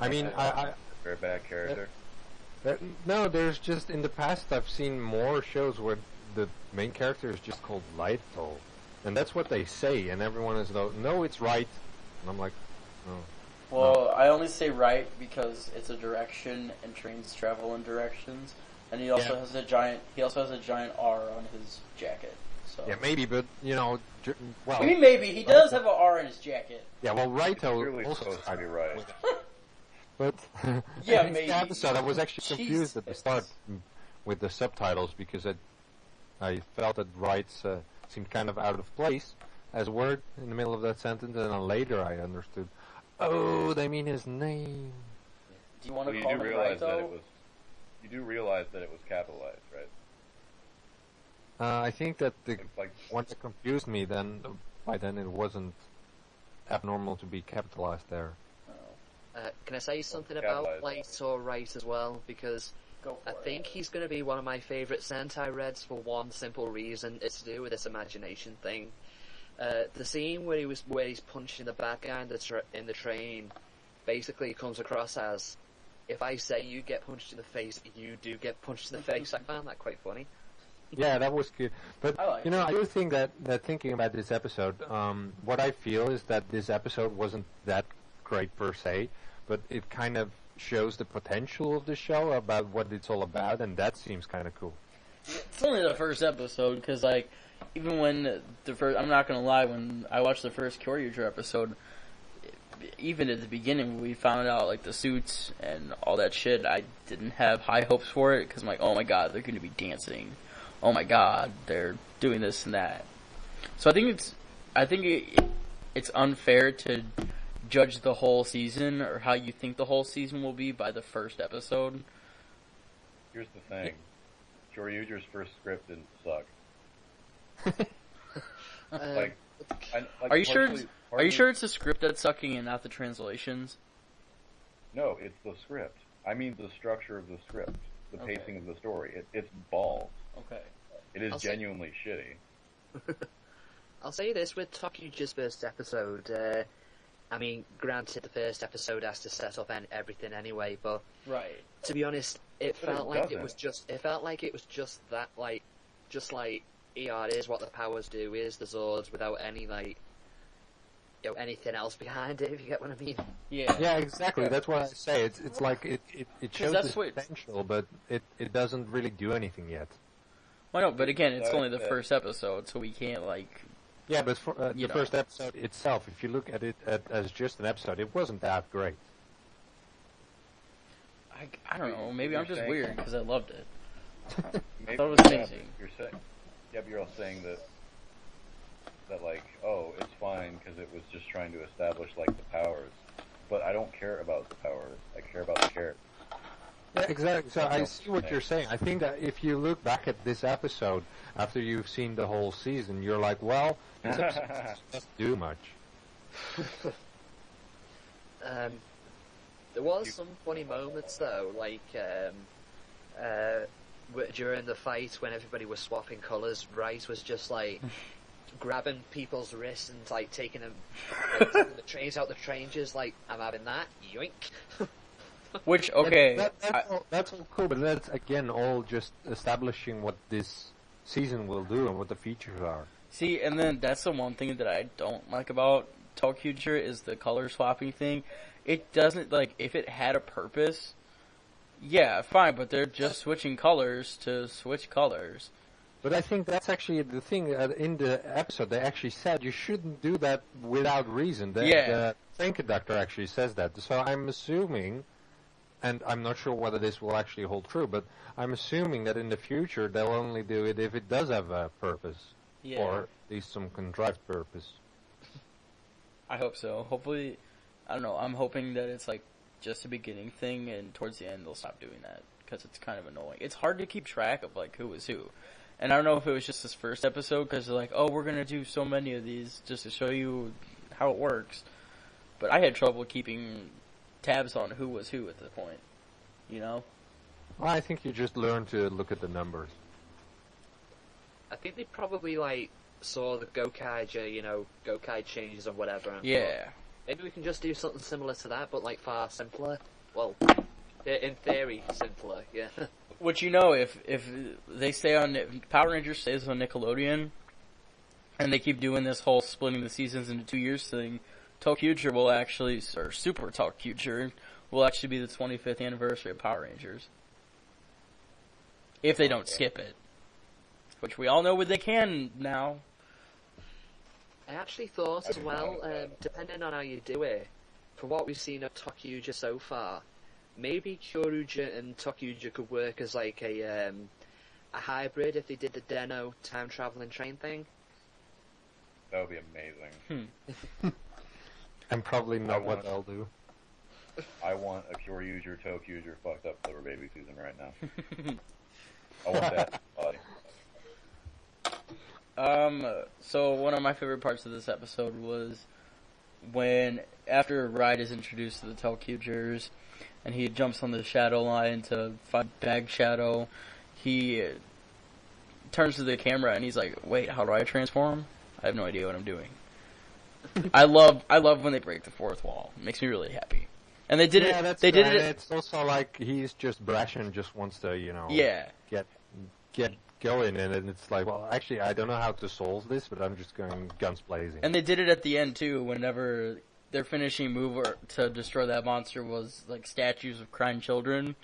I mean, I very bad character. No, there's just, in the past I've seen more shows where the main character is just called Lighto. And that's what they say, and everyone is like, no, it's Wright. And I'm like, oh. Well, no. I only say Wright because it's a direction, and trains travel in directions. And he also has a giant R on his jacket. So. Yeah, maybe, but, well... I mean, maybe. He does have an R in his jacket. Yeah, well, Raito really also supposed to be right. But yeah, in maybe. the episode, I was actually confused at the start with the subtitles because I felt that Wrights seemed kind of out of place as a word in the middle of that sentence, and then later I understood, oh, they mean his name. Do you want to call him Raito? You do realize that it was capitalized, right? I think that once it confused me, by then it wasn't abnormal to be capitalized there. Can I say something about Light or Right as well? Because I think he's going to be one of my favourite Sentai Reds for one simple reason. It's to do with this imagination thing. The scene where he's punching the bad guy in the train basically comes across as, if I say you get punched in the face, you do get punched in the face. I found that quite funny. Yeah, that was good. But, I like you know, I do think that thinking about this episode, what I feel is that this episode wasn't that great per se, but it kind of shows the potential of the show about what it's all about, and that seems kind of cool. It's only the first episode, because, like, even when the first, I'm not going to lie, when I watched the first Kyoryuger episode, even at the beginning when we found out, like, the suits and all that shit, I didn't have high hopes for it, because I'm like, oh my god, they're going to be dancing. Oh my god, they're doing this and that. So I think it's unfair to judge the whole season, or how you think the whole season will be, by the first episode. Here's the thing. Kyoryuger's first script didn't suck. Are you sure? Are you sure it's the script that's sucking and not the translations? No, it's the script. I mean the structure of the script, the pacing of the story. It's balls. Okay. It is genuinely shitty. I'll say this with Tokyuja's first episode. I mean, granted, the first episode has to set up everything anyway, but right. To be honest, it felt like it was just that, like, just like it is what the powers do, is the Zords, without any, like, you know, anything else behind it, if you get what I mean. Yeah. Yeah, exactly. That's what I say. It's like it shows the potential, but it doesn't really do anything yet. Well, no, but again, it's only the first episode, so we can't, like... Yeah, but for, the first episode itself, if you look at it as just an episode, it wasn't that great. I don't know, maybe I'm just weird, because I loved it. Maybe, I thought it was amazing. But you're all saying that like, oh, it's fine because it was just trying to establish, like, the powers. But I don't care about the powers. I care about the characters. Yeah, exactly. So I see what you're saying. I think that if you look back at this episode after you've seen the whole season, you're like, well, this episode doesn't do much. There was some funny moments though, like during the fight when everybody was swapping colours. Rice was just like grabbing people's wrists and like taking them, taking the trains out the changes. Like, I'm having that, yoink. Which, okay... That's all cool, but that's, again, all just establishing what this season will do and what the features are. See, and then that's the one thing that I don't like about Tokyuger is the color swapping thing. It doesn't, like, if it had a purpose, yeah, fine, but they're just switching colors to switch colors. But I think that's actually the thing. In the episode, they actually said you shouldn't do that without reason. The train conductor actually says that. So I'm assuming... And I'm not sure whether this will actually hold true, but I'm assuming that in the future they'll only do it if it does have a purpose. Yeah. Or at least some contrived purpose. I hope so. Hopefully, I don't know, I'm hoping that it's like just a beginning thing and towards the end they'll stop doing that, because it's kind of annoying. It's hard to keep track of like who is who. And I don't know if it was just this first episode, because they're like, oh, we're going to do so many of these just to show you how it works. But I had trouble keeping tabs on who was who at the point, you know? Well, I think you just learn to look at the numbers. I think they probably, like, saw the Gokaija, you know, Gokai changes or whatever. And yeah. thought, maybe we can just do something similar to that, but, like, far simpler. Well, in theory, simpler, yeah. Which, you know, if they stay on, if Power Rangers stays on Nickelodeon, and they keep doing this whole splitting the seasons into 2 years thing, Tokyuger will actually, or Super Tokyuger, will actually be the 25th anniversary of Power Rangers. If they don't skip it. Which we all know what they can now. I actually thought as well, depending on how you do it, for what we've seen of Tokyuger so far, maybe Kyoryuger and Tokyuger could work as like a hybrid if they did the Deno time-traveling train thing. That would be amazing. And probably not what they'll do. I want a Kyoryuger, Tokyuger fucked up Silver Baby season right now. I want that body. So one of my favorite parts of this episode was when, after Ride is introduced to the Tokyugers, and he jumps on the Shadow line to fight Bag Shadow, he turns to the camera and he's like, wait, how do I transform? I have no idea what I'm doing. I love when they break the fourth wall. It makes me really happy. And they did it. They did it. It's also like he's just brash and just wants to, you know, get get going, and then it's like, well, actually, I don't know how to solve this, but I'm just going guns blazing. And they did it at the end too. Whenever their finishing move to destroy that monster was like statues of crying children,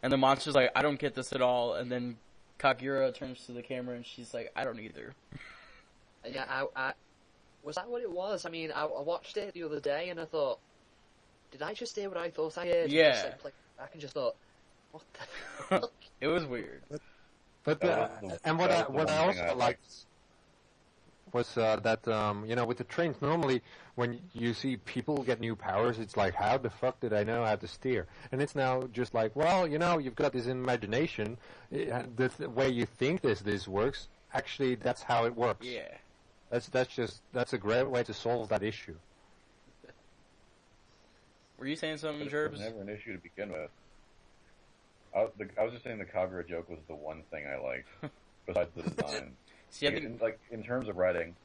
and the monster's like, I don't get this at all. And then Kagura turns to the camera and she's like, I don't either. Yeah, I was that what it was? I mean, I watched it the other day and I thought, did I just hear what I thought I heard? Yeah. And just, like, played back and just thought, what the fuck? It was weird. But and what I also liked was that with the trains, normally when you see people get new powers, it's like, how the fuck did I know how to steer? And it's now just like, well, you've got this imagination, the way you think this works. Actually, that's how it works. Yeah. That's a great way to solve that issue. Were you saying something, It was Jerbs? never an issue to begin with. I was just saying the Kagura joke was the one thing I liked, besides the design. See, I think in terms of writing,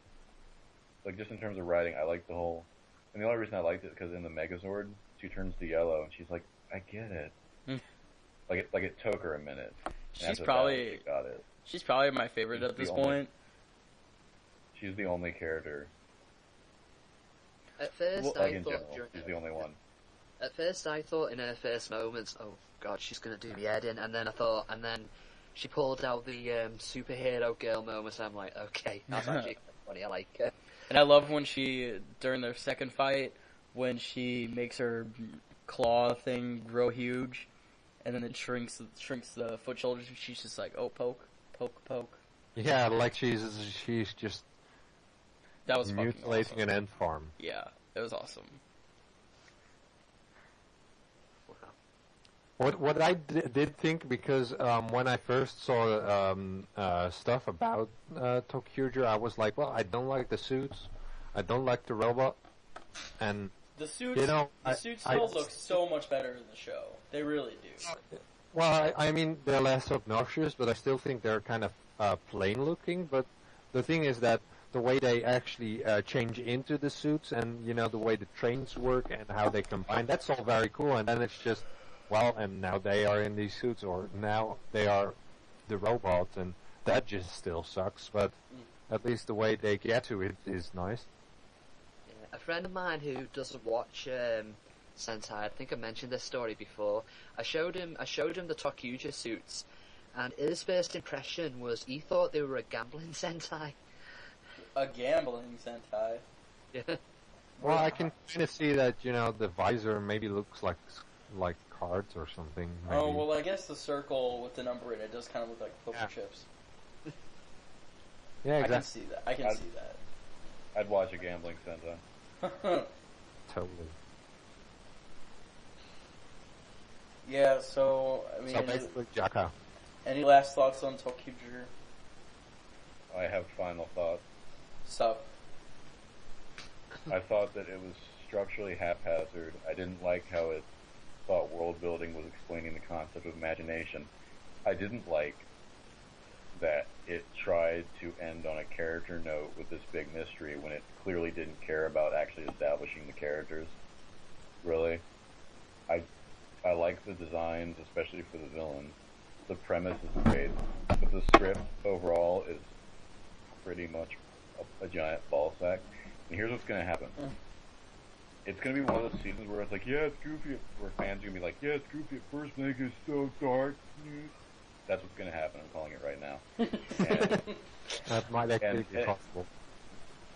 just in terms of writing, I like the whole. And the only reason I liked it because in the Megazord, she turns to yellow and she's like, "I get it." It took her a minute. she's probably she got it. she's probably my favorite She's at this the only- point. She's the only character. At first, Well, I In thought general, she's the only one. At first, I thought in her first moments, oh god, she's gonna do the head in, and then she pulled out the superhero girl moments. I'm like, okay, that's actually funny. I like her. And I love when during their second fight, when she makes her claw thing grow huge, and then it shrinks the foot shoulders. She's just like, oh, poke, poke, poke. Yeah, like she's just That was fucking mutilating awesome. an ant farm. Yeah, it was awesome. What I did think, because when I first saw stuff about Tokyuger, I was like, well, I don't like the suits, I don't like the robot, and The suits, suits still look so much better in the show. They really do. well, I mean, they're less obnoxious, but I still think they're kind of plain looking. But the thing is that the way they actually change into the suits, and the way the trains work and how they combine, that's all very cool. And then it's just, well, and now they are in these suits, or now they are the robots, and that just still sucks. But at least the way they get to it is nice. Yeah, a friend of mine who doesn't watch Sentai, I think I mentioned this story before. I showed him the Tokyuja suits, and his first impression was he thought they were a gambling Sentai. A gambling Sentai. Yeah. Well, I can kind of see that the visor maybe looks like cards or something. Maybe. Oh, well, I guess the circle with the number in it does kind of look like poker chips. Yeah, I can exactly. see that. I can see that. I'd watch a gambling Sentai. Totally. Yeah, so, I mean, So basically, Jaka. any last thoughts on Tokyuger? I have final thoughts. Sup? I thought that it was structurally haphazard. I didn't like how it thought world building was explaining the concept of imagination. I didn't like that it tried to end on a character note with this big mystery when it clearly didn't care about actually establishing the characters. Really. I like the designs, especially for the villains. The premise is great, but the script overall is pretty much a giant ball sack. And here's what's going to happen. It's going to be one of those seasons where it's like, yeah, it's goofy, where fans are going to be like, yeah, it's goofy at first, but it's so dark. That's what's going to happen. I'm calling it right now. That might actually be possible.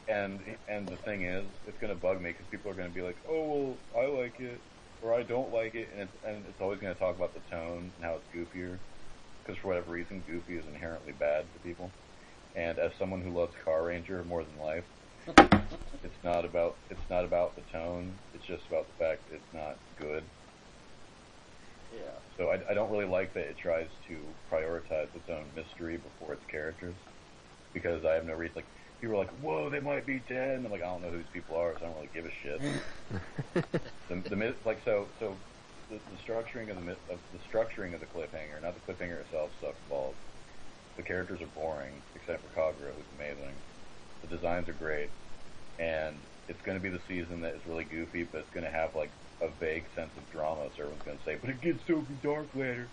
And the thing is, it's going to bug me because people are going to be like, oh, well, I like it, or I don't like it, and it's always going to talk about the tone and how it's goofier, because for whatever reason, goofy is inherently bad to people. And as someone who loves Car Ranger more than life, it's not about the tone. It's just about the fact that it's not good. Yeah. So I don't really like that it tries to prioritize its own mystery before its characters, because I have no reason. Like, people are like, "Whoa, they might be dead," and I'm like, I don't know who these people are, so I don't really give a shit. The structuring of the cliffhanger, not the cliffhanger itself, sucks balls. The characters are boring, except for Kagura, who's amazing. The designs are great, and it's going to be the season that is really goofy, but it's going to have like a vague sense of drama, so everyone's going to say, "But it gets so dark later."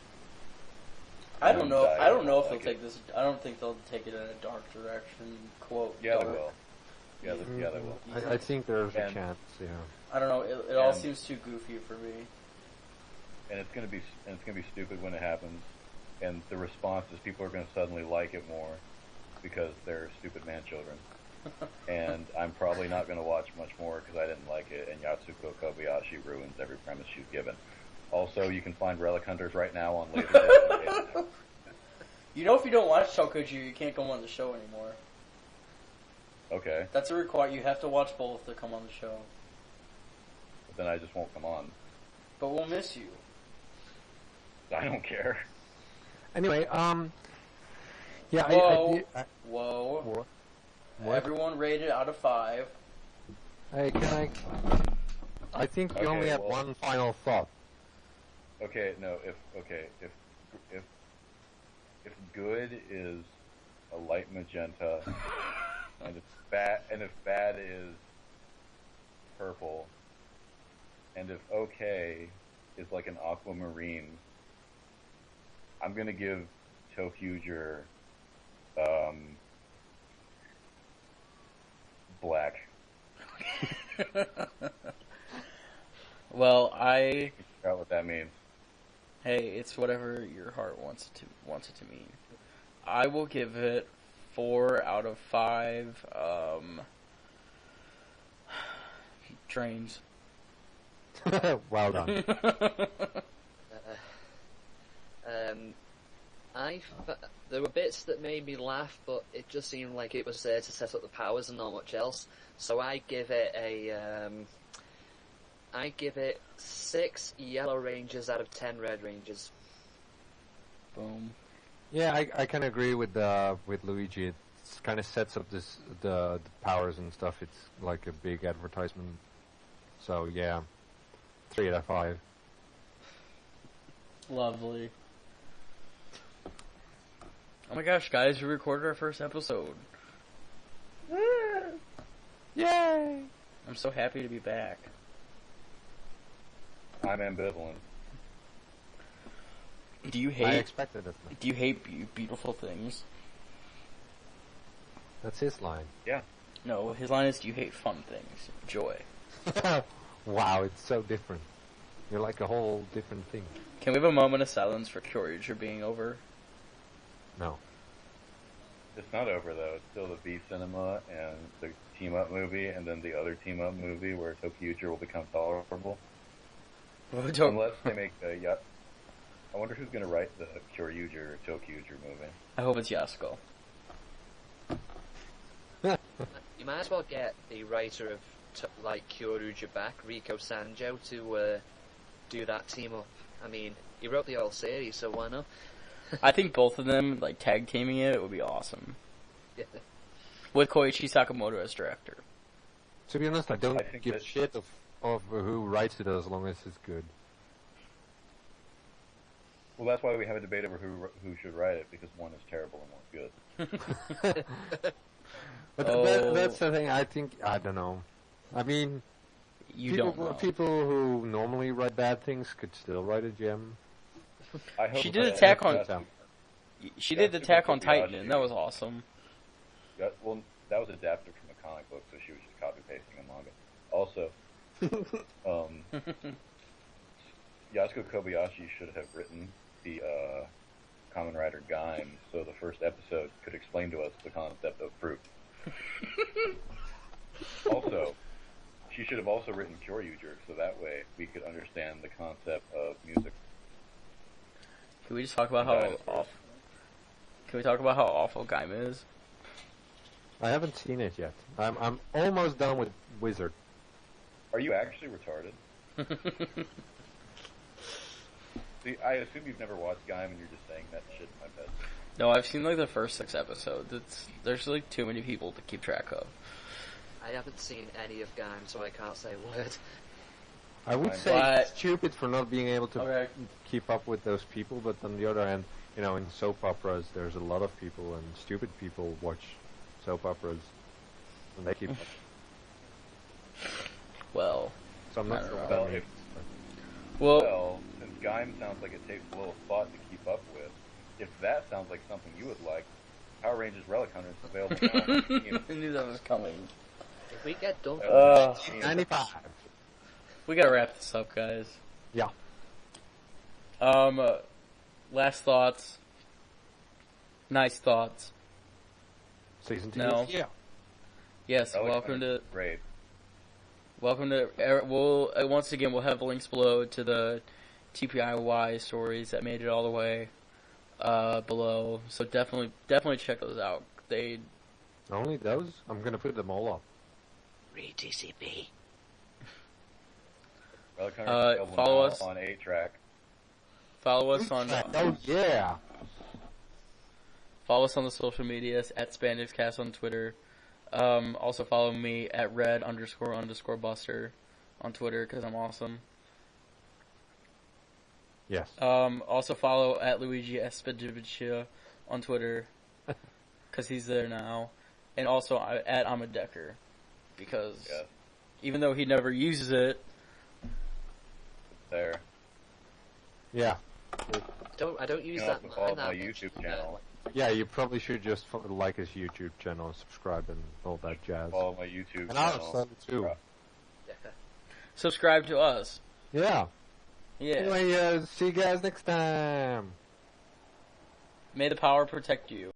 I don't know. die. I don't know if they'll Like take this. I don't think they'll take it in a dark direction. Quote. Yeah, they dark. will. Yeah, they will. I think there's a And- chance. Yeah. I don't know. It all And- seems too goofy for me. And it's gonna be stupid when it happens. And the response is people are gonna suddenly like it more because they're stupid man children. And I'm probably not gonna watch much more because I didn't like it. And Yatsuko Kobayashi ruins every premise she's given. Also, you can find Relic Hunters right now on Laserdisc. You know, if you don't watch Shokuju, you can't come on the show anymore. Okay, That's a requirement. You have to watch both to come on the show. but then I just won't come on. But we'll miss you. I don't care. Anyway, yeah, Whoa. I Whoa. what? Everyone rated out of 5. Hey, can I think you Okay, only have well- one final thought. Okay, no, if good is a light magenta, and if bad is purple, and if okay is like an aquamarine, I'm gonna give Tofuger black. Well, Figure out what that means. hey, it's whatever your heart wants it to mean. I will give it 4 out of 5. Trains. Well done. There were bits that made me laugh, but it just seemed like it was there to set up the powers and not much else. So I give it 6 Yellow Rangers out of 10 Red Rangers. Boom. Yeah, I kind of agree with Luigi. It kind of sets up the powers and stuff. It's like a big advertisement. So yeah, 3 out of 5. Lovely. Oh my gosh, guys, we recorded our first episode. Yay! I'm so happy to be back. I'm ambivalent. Do you I hate expected it. Do you hate beautiful things? That's his line. No, his line is, do you hate fun things? Joy. Wow, it's so different. You're like a whole different thing. Can we have a moment of silence for Kyoryuger being over? No. It's not over though. It's still the B Cinema and the team up movie, and then the other team up movie where Tokyuger will become tolerable. Unless they make a I wonder who's going to write the Kyoryuger or Tokyuger movie. I hope it's Yasuko. You might as well get the writer of Kyoryuger back, Riko Sanjo, to do that team up. I mean, he wrote the whole series, so why not? I think both of them, like, tag teaming it would be awesome. Yeah. With Koichi Sakamoto as director. To be honest, I don't I think give a that- shit of who writes it as long as it's good. Well, that's why we have a debate over who should write it, because one is terrible and one's good. But Oh. that's the thing. I think I don't know. I mean, You people, don't know. people who normally write bad things could still write a gem. I hope She did that- Attack on- that's- She Yeah, did Attack on Kobayashi. Titan, and that was awesome. Well, that was adapted from a comic book, so she was just copy pasting a manga. Also, Yasuko Kobayashi should have written the Kamen Rider Gaim, so the first episode could explain to us the concept of fruit. Also, she should have also written Kyoryuger, so that way we could understand the concept of music. Can we just talk about how Dinosaurs. awful? Can we talk about how awful Gaima is? I haven't seen it yet. I'm almost done with Wizard. Are you actually retarded? See, I assume you've never watched Gaim and you're just saying that shit in my head. No, I've seen like the first 6 episodes. There's like too many people to keep track of. I haven't seen any of Gaim, so I can't say a word. I would Fine. say But- it's stupid for not being able to Okay. keep up with those people, but on the other hand, you know, in soap operas, there's a lot of people, and stupid people watch soap operas, and they keep up. Well, So I'm not I sure don't what know. that Well, means. well, since Gaim sounds like it takes a little thought to keep up with, if that sounds like something you would like, Power Rangers Relic Hunter is available now. I knew that was coming. If we get done, 95. We gotta wrap this up, guys. Yeah. Last thoughts. Nice thoughts. Season 2. No. Yeah. Yes, Relic welcome Hunter's to great. We'll once again we'll have links below to the TPIY stories that made it all the way below. So definitely check those out. They Only those? I'm gonna put them all up. read TCP. Relic Hunter is available follow now us. on 8-track. follow us on Oh yeah. follow us on the social medias at SpandexCast on Twitter. Also follow me at red__buster on Twitter because I'm awesome. Yes. Also follow at Luigi Espedivicia on Twitter because he's there now, and also at I'm a Decker because Yes. even though he never uses it, There. Yeah. I don't use You can that. also follow that my much. YouTube channel. Yeah, you probably should just like his YouTube channel and subscribe and all that jazz. Follow my YouTube And our channel. son too. subscribe to us. Yeah. Yeah. Anyway, see you guys next time. May the power protect you.